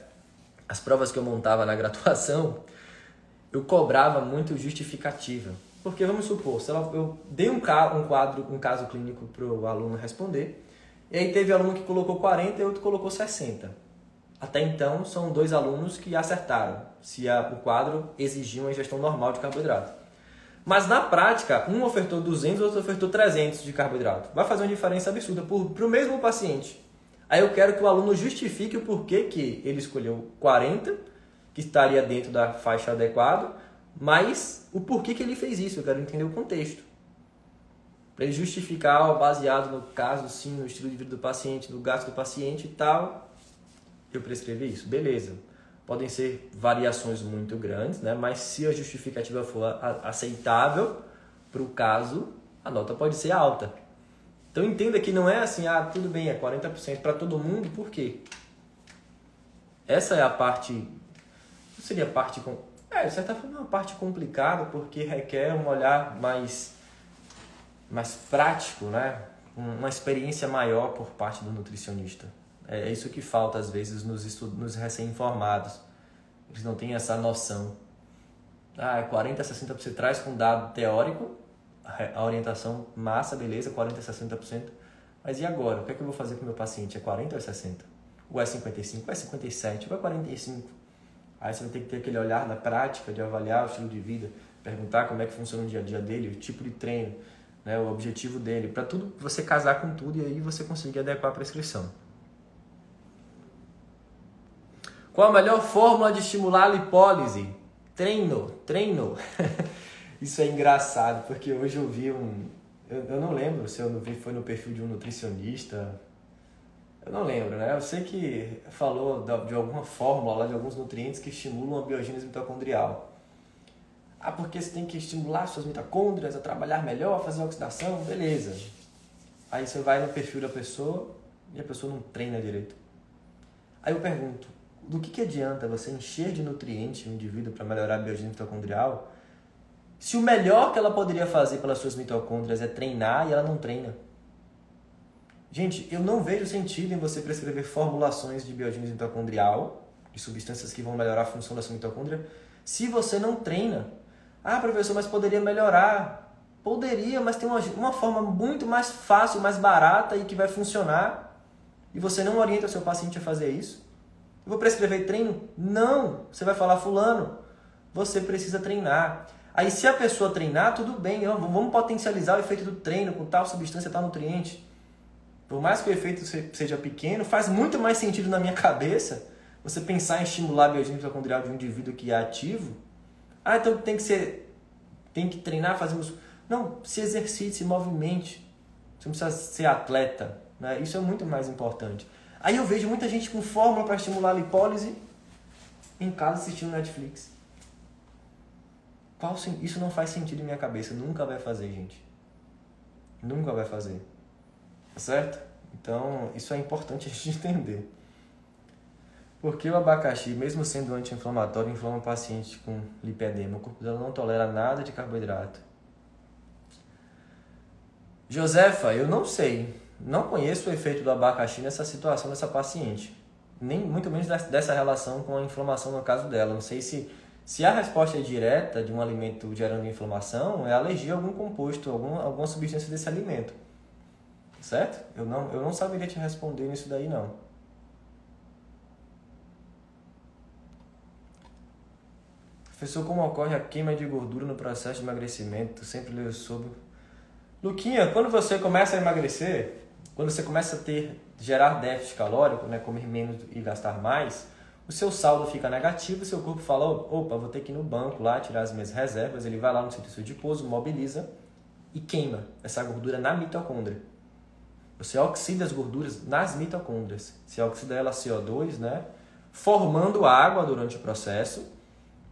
as provas que eu montava na graduação, eu cobrava muito justificativa. Porque, vamos supor, eu dei um caso clínico para o aluno responder, e aí teve aluno que colocou 40 e outro colocou 60. Até então, são 2 alunos que acertaram se o quadro exigia uma ingestão normal de carboidrato. Mas na prática, um ofertou 200 e outro ofertou 300 de carboidrato. Vai fazer uma diferença absurda para o mesmo paciente. Aí eu quero que o aluno justifique o porquê que ele escolheu 40, que estaria dentro da faixa adequada, mas o porquê que ele fez isso. Eu quero entender o contexto. Para ele justificar, baseado no caso, sim, no estilo de vida do paciente, no gasto do paciente e tal, eu prescrevi isso. Beleza. Podem ser variações muito grandes, né? Mas se a justificativa for aceitável para o caso, a nota pode ser alta. Então entenda que não é assim, tudo bem, é 40% para todo mundo, por quê? Essa é a parte, não seria a parte, de certa forma é uma parte complicada, porque requer um olhar mais prático, né? Uma experiência maior por parte do nutricionista. É isso que falta às vezes nos recém-informados. Eles não têm essa noção. 40% a 60% você traz com dado teórico, a orientação massa, beleza, 40% a 60%. Mas e agora? O que é que eu vou fazer com o meu paciente? É 40% ou é 60%? Ou é 55%? Ou é 57%? Ou é 45%? Aí você vai ter que ter aquele olhar na prática de avaliar o estilo de vida, perguntar como é que funciona o dia a dia dele, o tipo de treino, né, o objetivo dele, para tudo você casar com tudo e aí você conseguir adequar a prescrição. Qual a melhor fórmula de estimular a lipólise? Treino. Isso é engraçado, porque hoje eu vi eu não lembro se eu não vi, foi no perfil de um nutricionista. Eu não lembro, né? Eu sei que falou de alguma fórmula lá, de alguns nutrientes que estimulam a biogênese mitocondrial. Ah, porque você tem que estimular suas mitocôndrias a trabalhar melhor, a fazer oxidação, beleza. Aí você vai no perfil da pessoa e a pessoa não treina direito. Aí eu pergunto, do que adianta você encher de nutriente o indivíduo para melhorar a biogênese mitocondrial se o melhor que ela poderia fazer pelas suas mitocôndrias é treinar e ela não treina? Gente, eu não vejo sentido em você prescrever formulações de biogênese mitocondrial, de substâncias que vão melhorar a função da sua mitocôndria, se você não treina. Ah, professor, mas poderia melhorar. Poderia, mas tem uma forma muito mais fácil, mais barata e que vai funcionar. E você não orienta o seu paciente a fazer isso. Eu vou prescrever treino? Não. Você vai falar, fulano, você precisa treinar. Aí se a pessoa treinar, tudo bem. Vamos potencializar o efeito do treino com tal substância, tal nutriente. Por mais que o efeito seja pequeno, faz muito mais sentido na minha cabeça você pensar em estimular a biogênese mitocondrial de um indivíduo que é ativo. Ah, então tem que treinar, fazer músculo. Não, se exercite, se movimente. Você não precisa ser atleta, né? Isso é muito mais importante. Aí eu vejo muita gente com fórmula para estimular a lipólise em casa assistindo Netflix. Isso não faz sentido em minha cabeça. Nunca vai fazer, gente. Nunca vai fazer. Certo? Então, isso é importante a gente entender. Porque o abacaxi, mesmo sendo anti-inflamatório, inflama o paciente com lipedema. O corpo dela não tolera nada de carboidrato. Josefa, eu não sei. Não conheço o efeito do abacaxi nessa situação dessa paciente. Nem muito menos dessa relação com a inflamação no caso dela. Não sei se a resposta é direta de um alimento gerando inflamação, é alergia a algum composto, alguma substância desse alimento. Certo? Eu não saberia te responder nisso daí, não. Professor, como ocorre a queima de gordura no processo de emagrecimento? Sempre leio sobre... Luquinha, quando você começa a emagrecer, quando você começa a gerar déficit calórico, né, comer menos e gastar mais, o seu saldo fica negativo, o seu corpo fala, opa, vou ter que ir no banco lá, tirar as minhas reservas, ele vai lá no centro de pouso, mobiliza e queima essa gordura na mitocôndria. Você oxida as gorduras nas mitocôndrias. Você oxida ela CO2, né, formando água durante o processo,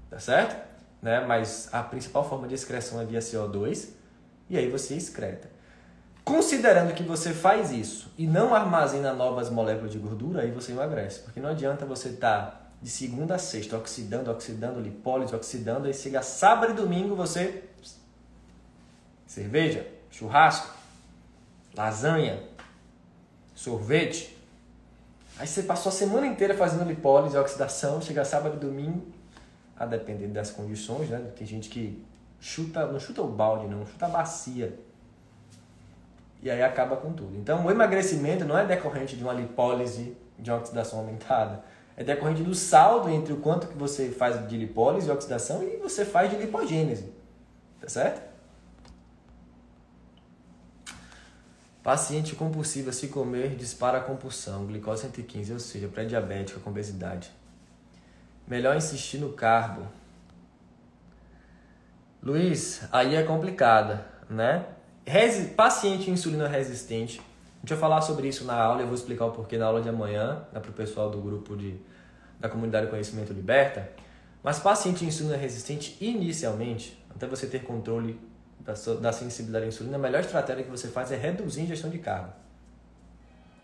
tá certo? Né? Mas a principal forma de excreção é via CO2 e aí você excreta. Considerando que você faz isso e não armazena novas moléculas de gordura, aí você emagrece. Porque não adianta você estar de segunda a sexta oxidando lipólise, oxidando, aí chega sábado e domingo você... cerveja, churrasco, lasanha, sorvete. Aí você passou a semana inteira fazendo lipólise, oxidação, chega sábado e domingo, a depender das condições, né? Tem gente que não chuta o balde, não, chuta a bacia. E aí acaba com tudo. Então, o emagrecimento não é decorrente de uma lipólise de oxidação aumentada. É decorrente do saldo entre o quanto que você faz de lipólise e oxidação e você faz de lipogênese. Tá certo? Paciente compulsiva, se comer, dispara a compulsão. Glicose 115, ou seja, pré-diabética com obesidade. Melhor insistir no carbo. Luiz, aí é complicada, né? Paciente insulina resistente. A gente vai falar sobre isso na aula, eu vou explicar o porquê na aula de amanhã, né, para o pessoal do grupo da comunidade Conhecimento Liberta. Mas paciente insulina resistente, inicialmente, até você ter controle da sensibilidade à insulina, a melhor estratégia que você faz é reduzir a ingestão de carbo.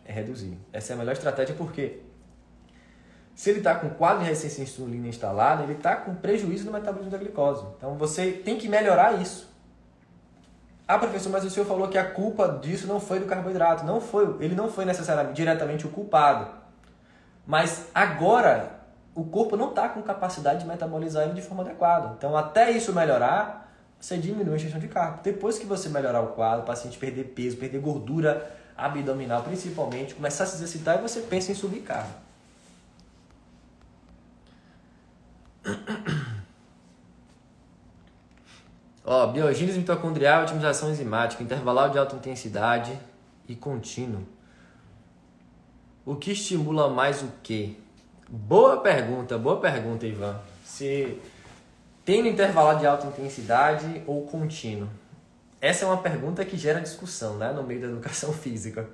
É reduzir. Essa é a melhor estratégia porque se ele está com quadro de resistência à insulina instalado, ele está com prejuízo no metabolismo da glicose. Então você tem que melhorar isso. Ah, professor, mas o senhor falou que a culpa disso não foi do carboidrato. Não foi, ele não foi necessariamente diretamente o culpado. Mas agora o corpo não está com capacidade de metabolizar ele de forma adequada. Então até isso melhorar, você diminui a ingestão de carbo. Depois que você melhorar o quadro, o paciente perder peso, perder gordura abdominal principalmente, começar a se exercitar e você pensa em subir carbo. Ó, biogênese mitocondrial, otimização enzimática, intervalado de alta intensidade e contínuo. O que estimula mais o quê? Boa pergunta, Ivan. Se tem no intervalado de alta intensidade ou contínuo? Essa é uma pergunta que gera discussão, né, no meio da educação física.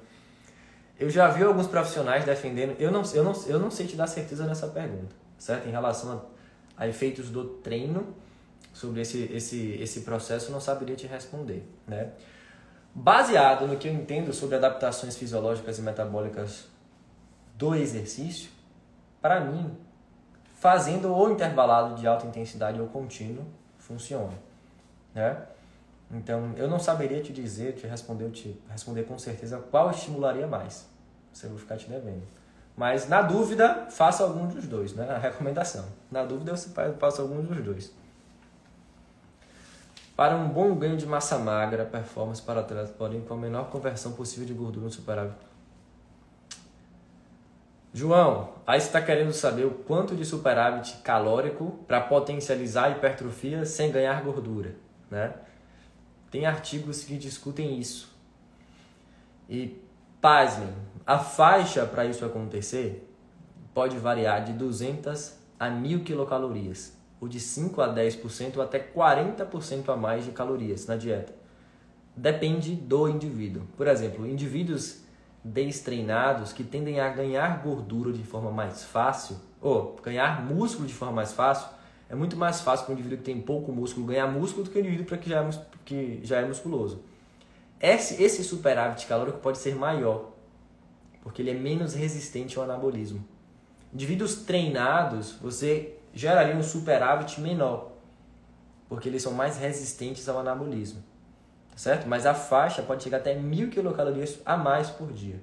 Eu já vi alguns profissionais defendendo, eu não sei te dar certeza nessa pergunta, certo? Em relação a efeitos do treino sobre esse processo, eu não saberia te responder, né? Baseado no que eu entendo sobre adaptações fisiológicas e metabólicas do exercício, para mim, fazendo ou intervalado de alta intensidade ou contínuo, funciona, né? Então, eu não saberia te dizer, te responder com certeza qual estimularia mais. Isso eu vou ficar te devendo. Mas, na dúvida, faça algum dos dois, né? A recomendação. Na dúvida, você faça algum dos dois. Para um bom ganho de massa magra, performance para atletas, porém com a menor conversão possível de gordura no superávit. João, aí você está querendo saber o quanto de superávit calórico para potencializar a hipertrofia sem ganhar gordura, né? Tem artigos que discutem isso. E, pasmem, a faixa para isso acontecer pode variar de 200 a 1.000 quilocalorias, ou de 5 a 10% ou até 40% a mais de calorias na dieta. Depende do indivíduo. Por exemplo, indivíduos destreinados que tendem a ganhar gordura de forma mais fácil, ou ganhar músculo de forma mais fácil, é muito mais fácil para um indivíduo que tem pouco músculo ganhar músculo do que um indivíduo que já é musculoso. Esse superávit calórico pode ser maior, porque ele é menos resistente ao anabolismo. Indivíduos treinados, você geraria um superávit menor, porque eles são mais resistentes ao anabolismo, certo? Mas a faixa pode chegar até 1.000 quilocalorias a mais por dia.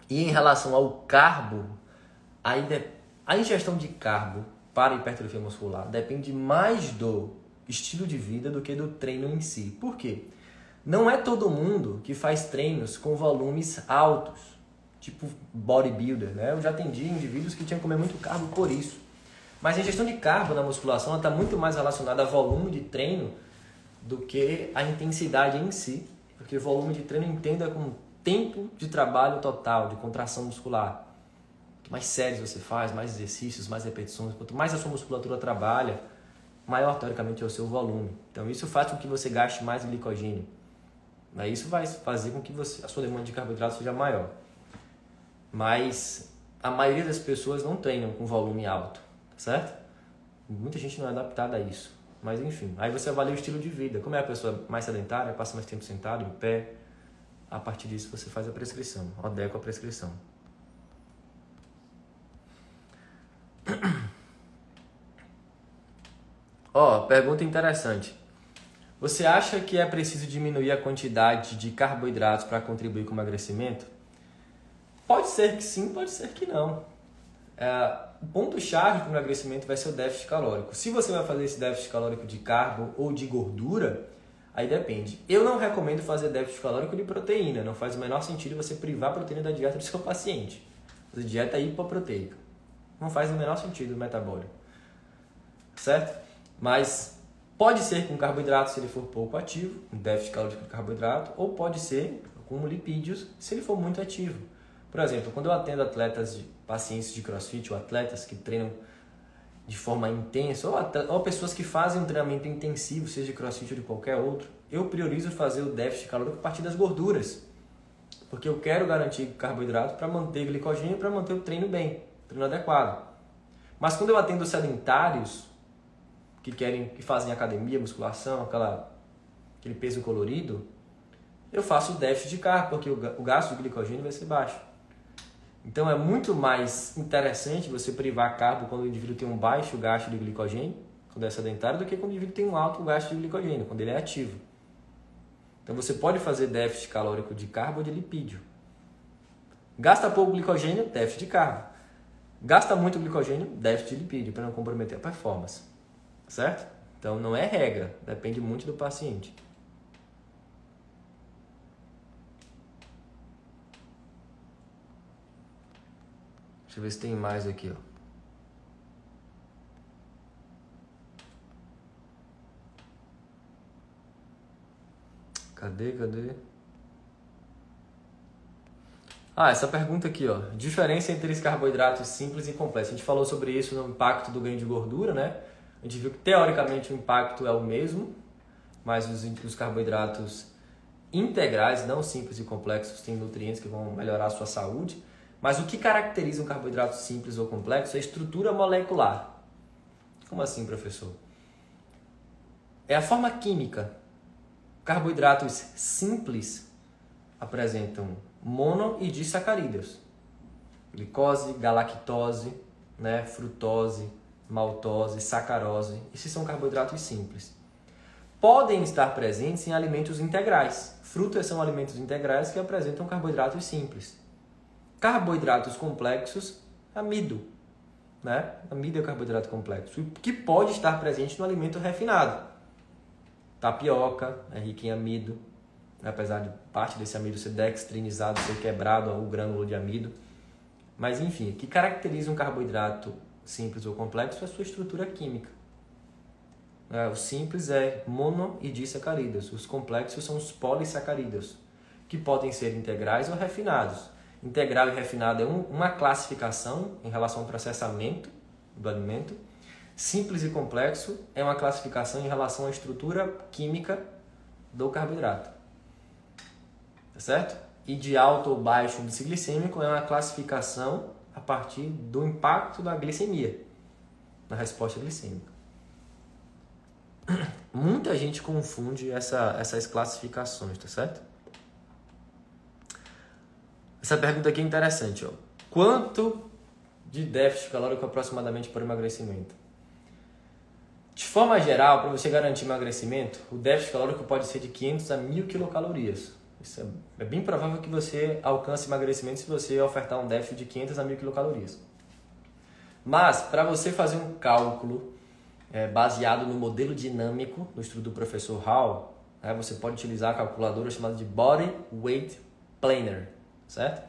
E em relação ao carbo, a ingestão de carbo para hipertrofia muscular depende mais do estilo de vida do que do treino em si. Por quê? Não é todo mundo que faz treinos com volumes altos, tipo bodybuilder, né? Eu já atendi indivíduos que tinham que comer muito carbo por isso. Mas a ingestão de carbo na musculação está muito mais relacionada a volume de treino do que a intensidade em si. Porque volume de treino entenda como tempo de trabalho total, de contração muscular. Quanto mais séries você faz, mais exercícios, mais repetições, quanto mais a sua musculatura trabalha, maior teoricamente é o seu volume. Então isso faz com que você gaste mais glicogênio. Isso vai fazer com que a sua demanda de carboidrato seja maior. Mas a maioria das pessoas não treinam com volume alto, certo? Muita gente não é adaptada a isso. Mas enfim, aí você avalia o estilo de vida. Como é a pessoa mais sedentária, passa mais tempo sentado, em pé. A partir disso você faz a prescrição, adequa a prescrição. Pergunta interessante. Você acha que é preciso diminuir a quantidade de carboidratos para contribuir com o emagrecimento? Pode ser que sim, pode ser que não. O ponto-chave para o emagrecimento vai ser o déficit calórico. Se você vai fazer esse déficit calórico de carbo ou de gordura, aí depende. Eu não recomendo fazer déficit calórico de proteína. Não faz o menor sentido você privar a proteína da dieta do seu paciente. Fazer dieta hipoproteica. Não faz o menor sentido o metabólico. Certo? Mas pode ser com carboidrato se ele for pouco ativo, um déficit calórico de carboidrato, ou pode ser com lipídios se ele for muito ativo. Por exemplo, quando eu atendo pacientes de crossfit ou atletas que treinam de forma intensa, ou pessoas que fazem um treinamento intensivo, seja de crossfit ou de qualquer outro, eu priorizo fazer o déficit calórico a partir das gorduras. Porque eu quero garantir carboidrato para manter glicogênio e para manter o treino bem, treino adequado. Mas quando eu atendo sedentários, que fazem academia, musculação, aquele peso colorido, eu faço o déficit de carbo, porque o gasto de glicogênio vai ser baixo. Então é muito mais interessante você privar carbo quando o indivíduo tem um baixo gasto de glicogênio, quando é sedentário, do que quando o indivíduo tem um alto gasto de glicogênio, quando ele é ativo. Então você pode fazer déficit calórico de carbo ou de lipídio. Gasta pouco glicogênio, déficit de carbo. Gasta muito glicogênio, déficit de lipídio, para não comprometer a performance. Certo? Então não é regra, depende muito do paciente. Deixa eu ver se tem mais aqui, ó. Cadê? Essa pergunta aqui, ó. Diferença entre os carboidratos simples e complexos. A gente falou sobre isso no impacto do ganho de gordura, né? A gente viu que teoricamente o impacto é o mesmo, mas os carboidratos integrais, não simples e complexos, têm nutrientes que vão melhorar a sua saúde. Mas o que caracteriza um carboidrato simples ou complexo é a estrutura molecular. Como assim, professor? É a forma química. Carboidratos simples apresentam mono e disacarídeos. Glicose, galactose, né, frutose, maltose, sacarose. Esses são carboidratos simples. Podem estar presentes em alimentos integrais. Frutas são alimentos integrais que apresentam carboidratos simples. Carboidratos complexos, amido. Né? Amido é o carboidrato complexo, que pode estar presente no alimento refinado. Tapioca é rica em amido, apesar de parte desse amido ser dextrinizado, ser quebrado o grânulo de amido. Mas enfim, o que caracteriza um carboidrato simples ou complexo é a sua estrutura química. O simples é mono e disacarídeos. Os complexos são os polissacarídeos, que podem ser integrais ou refinados. Integral e refinado é uma classificação em relação ao processamento do alimento. Simples e complexo é uma classificação em relação à estrutura química do carboidrato. Tá certo? E de alto ou baixo índice glicêmico é uma classificação a partir do impacto da glicemia na resposta glicêmica. Muita gente confunde essas classificações, tá certo? Essa pergunta aqui é interessante, ó. Quanto de déficit calórico aproximadamente para o emagrecimento? De forma geral, para você garantir emagrecimento, o déficit calórico pode ser de 500 a 1.000 quilocalorias. Isso é bem provável que você alcance emagrecimento se você ofertar um déficit de 500 a 1.000 quilocalorias. Mas, para você fazer um cálculo baseado no modelo dinâmico do estudo do professor Hall, você pode utilizar a calculadora chamada de Body Weight Planner, certo?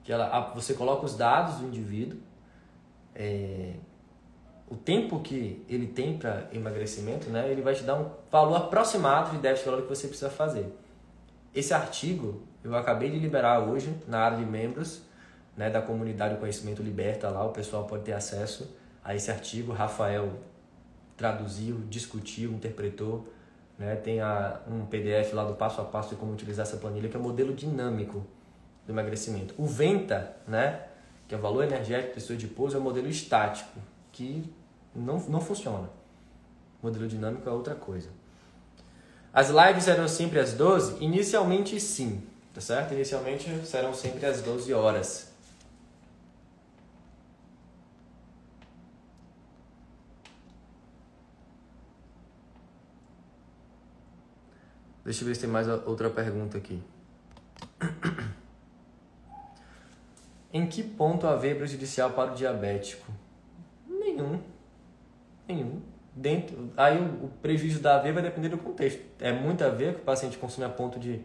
Que você coloca os dados do indivíduo, o tempo que ele tem para emagrecimento, né, ele vai te dar um valor aproximado de déficit calórico que você precisa fazer. Esse artigo eu acabei de liberar hoje na área de membros, né, da comunidade do Conhecimento Liberta, lá o pessoal pode ter acesso a esse artigo. Rafael traduziu, discutiu, interpretou, né, tem um PDF lá do passo a passo de como utilizar essa planilha, que é o modelo dinâmico do emagrecimento. O VENTA, né, que é o valor energético do estudo de pouso, é o modelo estático, que não funciona. O modelo dinâmico é outra coisa. As lives serão sempre às 12? Inicialmente sim, tá certo? Inicialmente serão sempre às 12 horas. Deixa eu ver se tem mais outra pergunta aqui. Em que ponto a aveia é prejudicial para o diabético? Nenhum. Aí o prejuízo da aveia vai depender do contexto. É muita aveia que o paciente consome a ponto de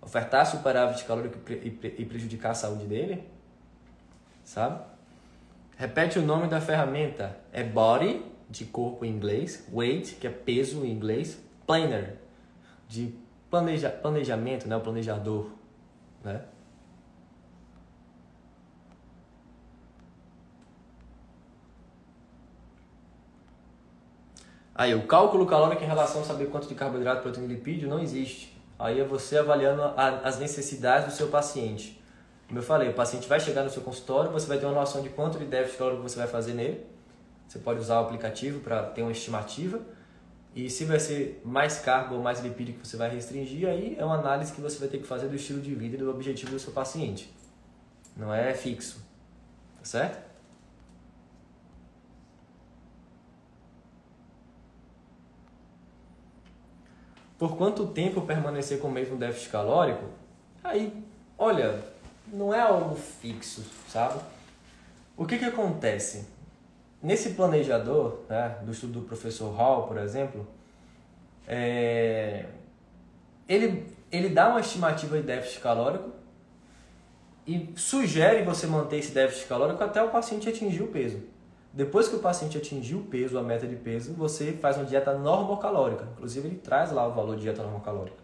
ofertar superávit calórico e prejudicar a saúde dele, sabe? Repete o nome da ferramenta. É body, de corpo em inglês, weight, que é peso em inglês, planner, de planejamento, né? O planejador, né? Aí, o cálculo calórico em relação a saber quanto de carboidrato, proteína e lipídio não existe. Aí é você avaliando as necessidades do seu paciente. Como eu falei, o paciente vai chegar no seu consultório, você vai ter uma noção de quanto de déficit calórico você vai fazer nele. Você pode usar o aplicativo para ter uma estimativa. E se vai ser mais carbo ou mais lipídio que você vai restringir, aí é uma análise que você vai ter que fazer do estilo de vida e do objetivo do seu paciente. Não é fixo. Tá certo? Por quanto tempo permanecer com o mesmo déficit calórico? Aí, olha, não é algo fixo, sabe? O que acontece? Nesse planejador, né, do estudo do professor Hall, por exemplo, ele dá uma estimativa de déficit calórico e sugere você manter esse déficit calórico até o paciente atingir o peso. Depois que o paciente atingir o peso, a meta de peso, você faz uma dieta normocalórica. Inclusive, ele traz lá o valor de dieta normocalórica.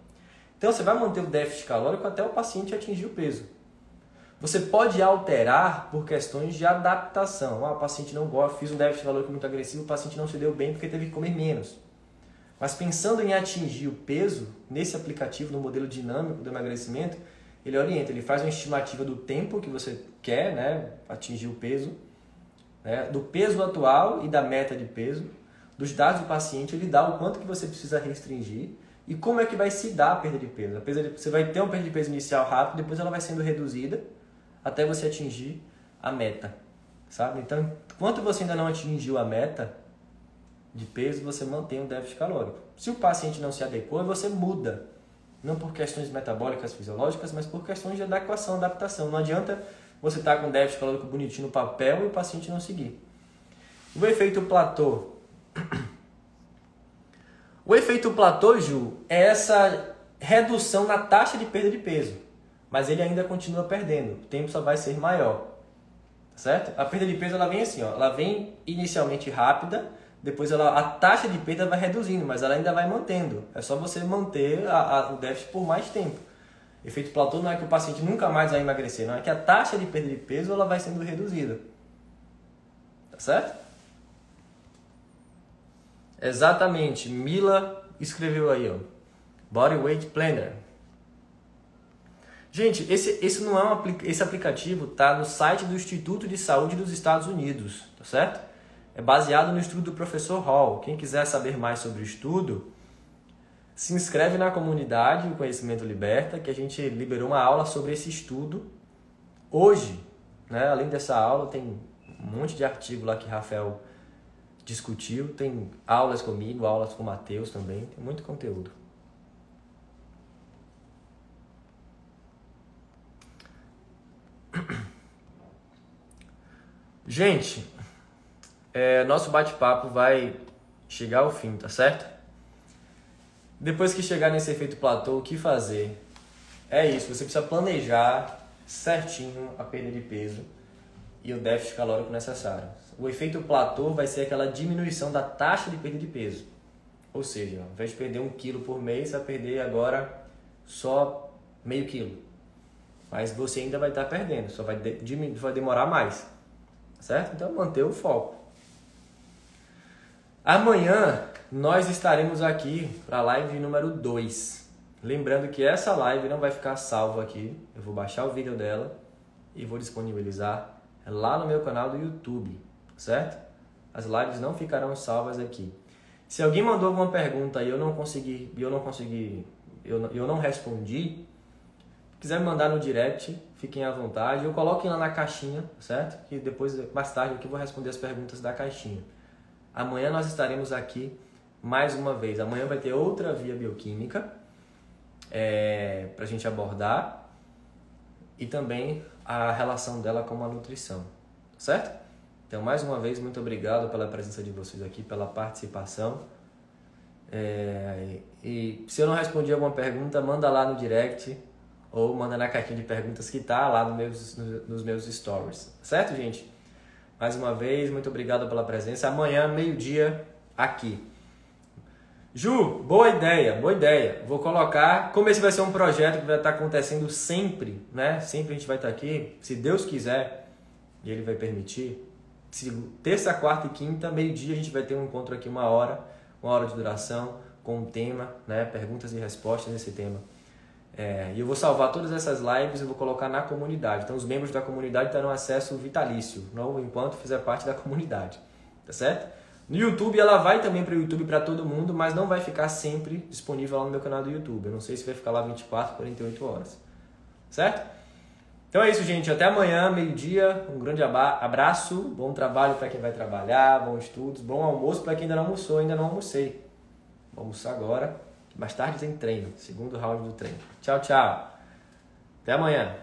Então, você vai manter o déficit calórico até o paciente atingir o peso. Você pode alterar por questões de adaptação. O paciente não gosta, fiz um déficit calórico muito agressivo, o paciente não se deu bem porque teve que comer menos. Mas pensando em atingir o peso, nesse aplicativo, no modelo dinâmico do emagrecimento, ele orienta, ele faz uma estimativa do tempo que você quer, né, atingir o peso, né, do peso atual e da meta de peso, dos dados do paciente, ele dá o quanto que você precisa restringir e como é que vai se dar a perda de peso. Você vai ter uma perda de peso inicial rápida, depois ela vai sendo reduzida até você atingir a meta, sabe? Então, enquanto você ainda não atingiu a meta de peso, você mantém o déficit calórico. Se o paciente não se adequou, você muda. Não por questões metabólicas, fisiológicas, mas por questões de adequação, adaptação. Não adianta você estar com déficit calórico bonitinho no papel e o paciente não seguir. O efeito platô. O efeito platô, Ju, é essa redução na taxa de perda de peso. Mas ele ainda continua perdendo. O tempo só vai ser maior. Certo? A perda de peso ela vem assim, ó. Ela vem inicialmente rápida, depois a taxa de perda vai reduzindo, mas ela ainda vai mantendo. É só você manter o déficit por mais tempo. Efeito platô não é que o paciente nunca mais vai emagrecer, não é que a taxa de perda de peso ela vai sendo reduzida. Tá certo? Exatamente. Mila escreveu aí, ó. Body Weight Planner. Gente, esse não é esse aplicativo tá no site do Instituto de Saúde dos Estados Unidos, tá certo? É baseado no estudo do professor Hall. Quem quiser saber mais sobre o estudo, se inscreve na comunidade O Conhecimento Liberta, que a gente liberou uma aula sobre esse estudo hoje, né? Além dessa aula, tem um monte de artigo lá que Rafael discutiu, tem aulas comigo, aulas com o Matheus também, tem muito conteúdo. Gente, nosso bate-papo vai chegar ao fim, tá certo? Depois que chegar nesse efeito platô, o que fazer? É isso, você precisa planejar certinho a perda de peso e o déficit calórico necessário. O efeito platô vai ser aquela diminuição da taxa de perda de peso. Ou seja, ao invés de perder 1 quilo por mês, você vai perder agora só meio quilo. Mas você ainda vai estar perdendo, só vai demorar mais. Certo? Então, manter o foco. Amanhã nós estaremos aqui para a live número 2. Lembrando que essa live não vai ficar salva aqui. Eu vou baixar o vídeo dela e vou disponibilizar lá no meu canal do YouTube. Certo? As lives não ficarão salvas aqui. Se alguém mandou alguma pergunta e eu não respondi, se quiser me mandar no direct, fiquem à vontade. Eu coloquem lá na caixinha, certo? Que depois, mais tarde, aqui eu vou responder as perguntas da caixinha. Amanhã nós estaremos aqui mais uma vez. Amanhã vai ter outra via bioquímica para a gente abordar e também a relação dela com a nutrição, certo? Então, mais uma vez, muito obrigado pela presença de vocês aqui, pela participação. E se eu não respondi alguma pergunta, manda lá no direct ou manda na caixinha de perguntas que tá lá nos meus stories. Certo, gente? Mais uma vez, muito obrigado pela presença. Amanhã, meio-dia, aqui. Ju, boa ideia, boa ideia. Vou colocar, como esse vai ser um projeto que vai estar acontecendo sempre, né? Sempre a gente vai estar aqui, se Deus quiser, e Ele vai permitir. Terça, quarta e quinta, meio-dia, a gente vai ter um encontro aqui, uma hora de duração, com um tema, né? Perguntas e respostas nesse tema. E eu vou salvar todas essas lives e vou colocar na comunidade. Então, os membros da comunidade terão acesso vitalício, não enquanto fizer parte da comunidade. Tá certo? No YouTube, ela vai também para o YouTube para todo mundo, mas não vai ficar sempre disponível lá no meu canal do YouTube. Eu não sei se vai ficar lá 24, 48 horas. Certo? Então é isso, gente. Até amanhã, meio-dia. Um grande abraço. Bom trabalho para quem vai trabalhar, bons estudos, bom almoço para quem ainda não almoçou. Ainda não almocei. Vou almoçar agora. Mais tarde tem treino. Segundo round do treino. Tchau, tchau. Até amanhã.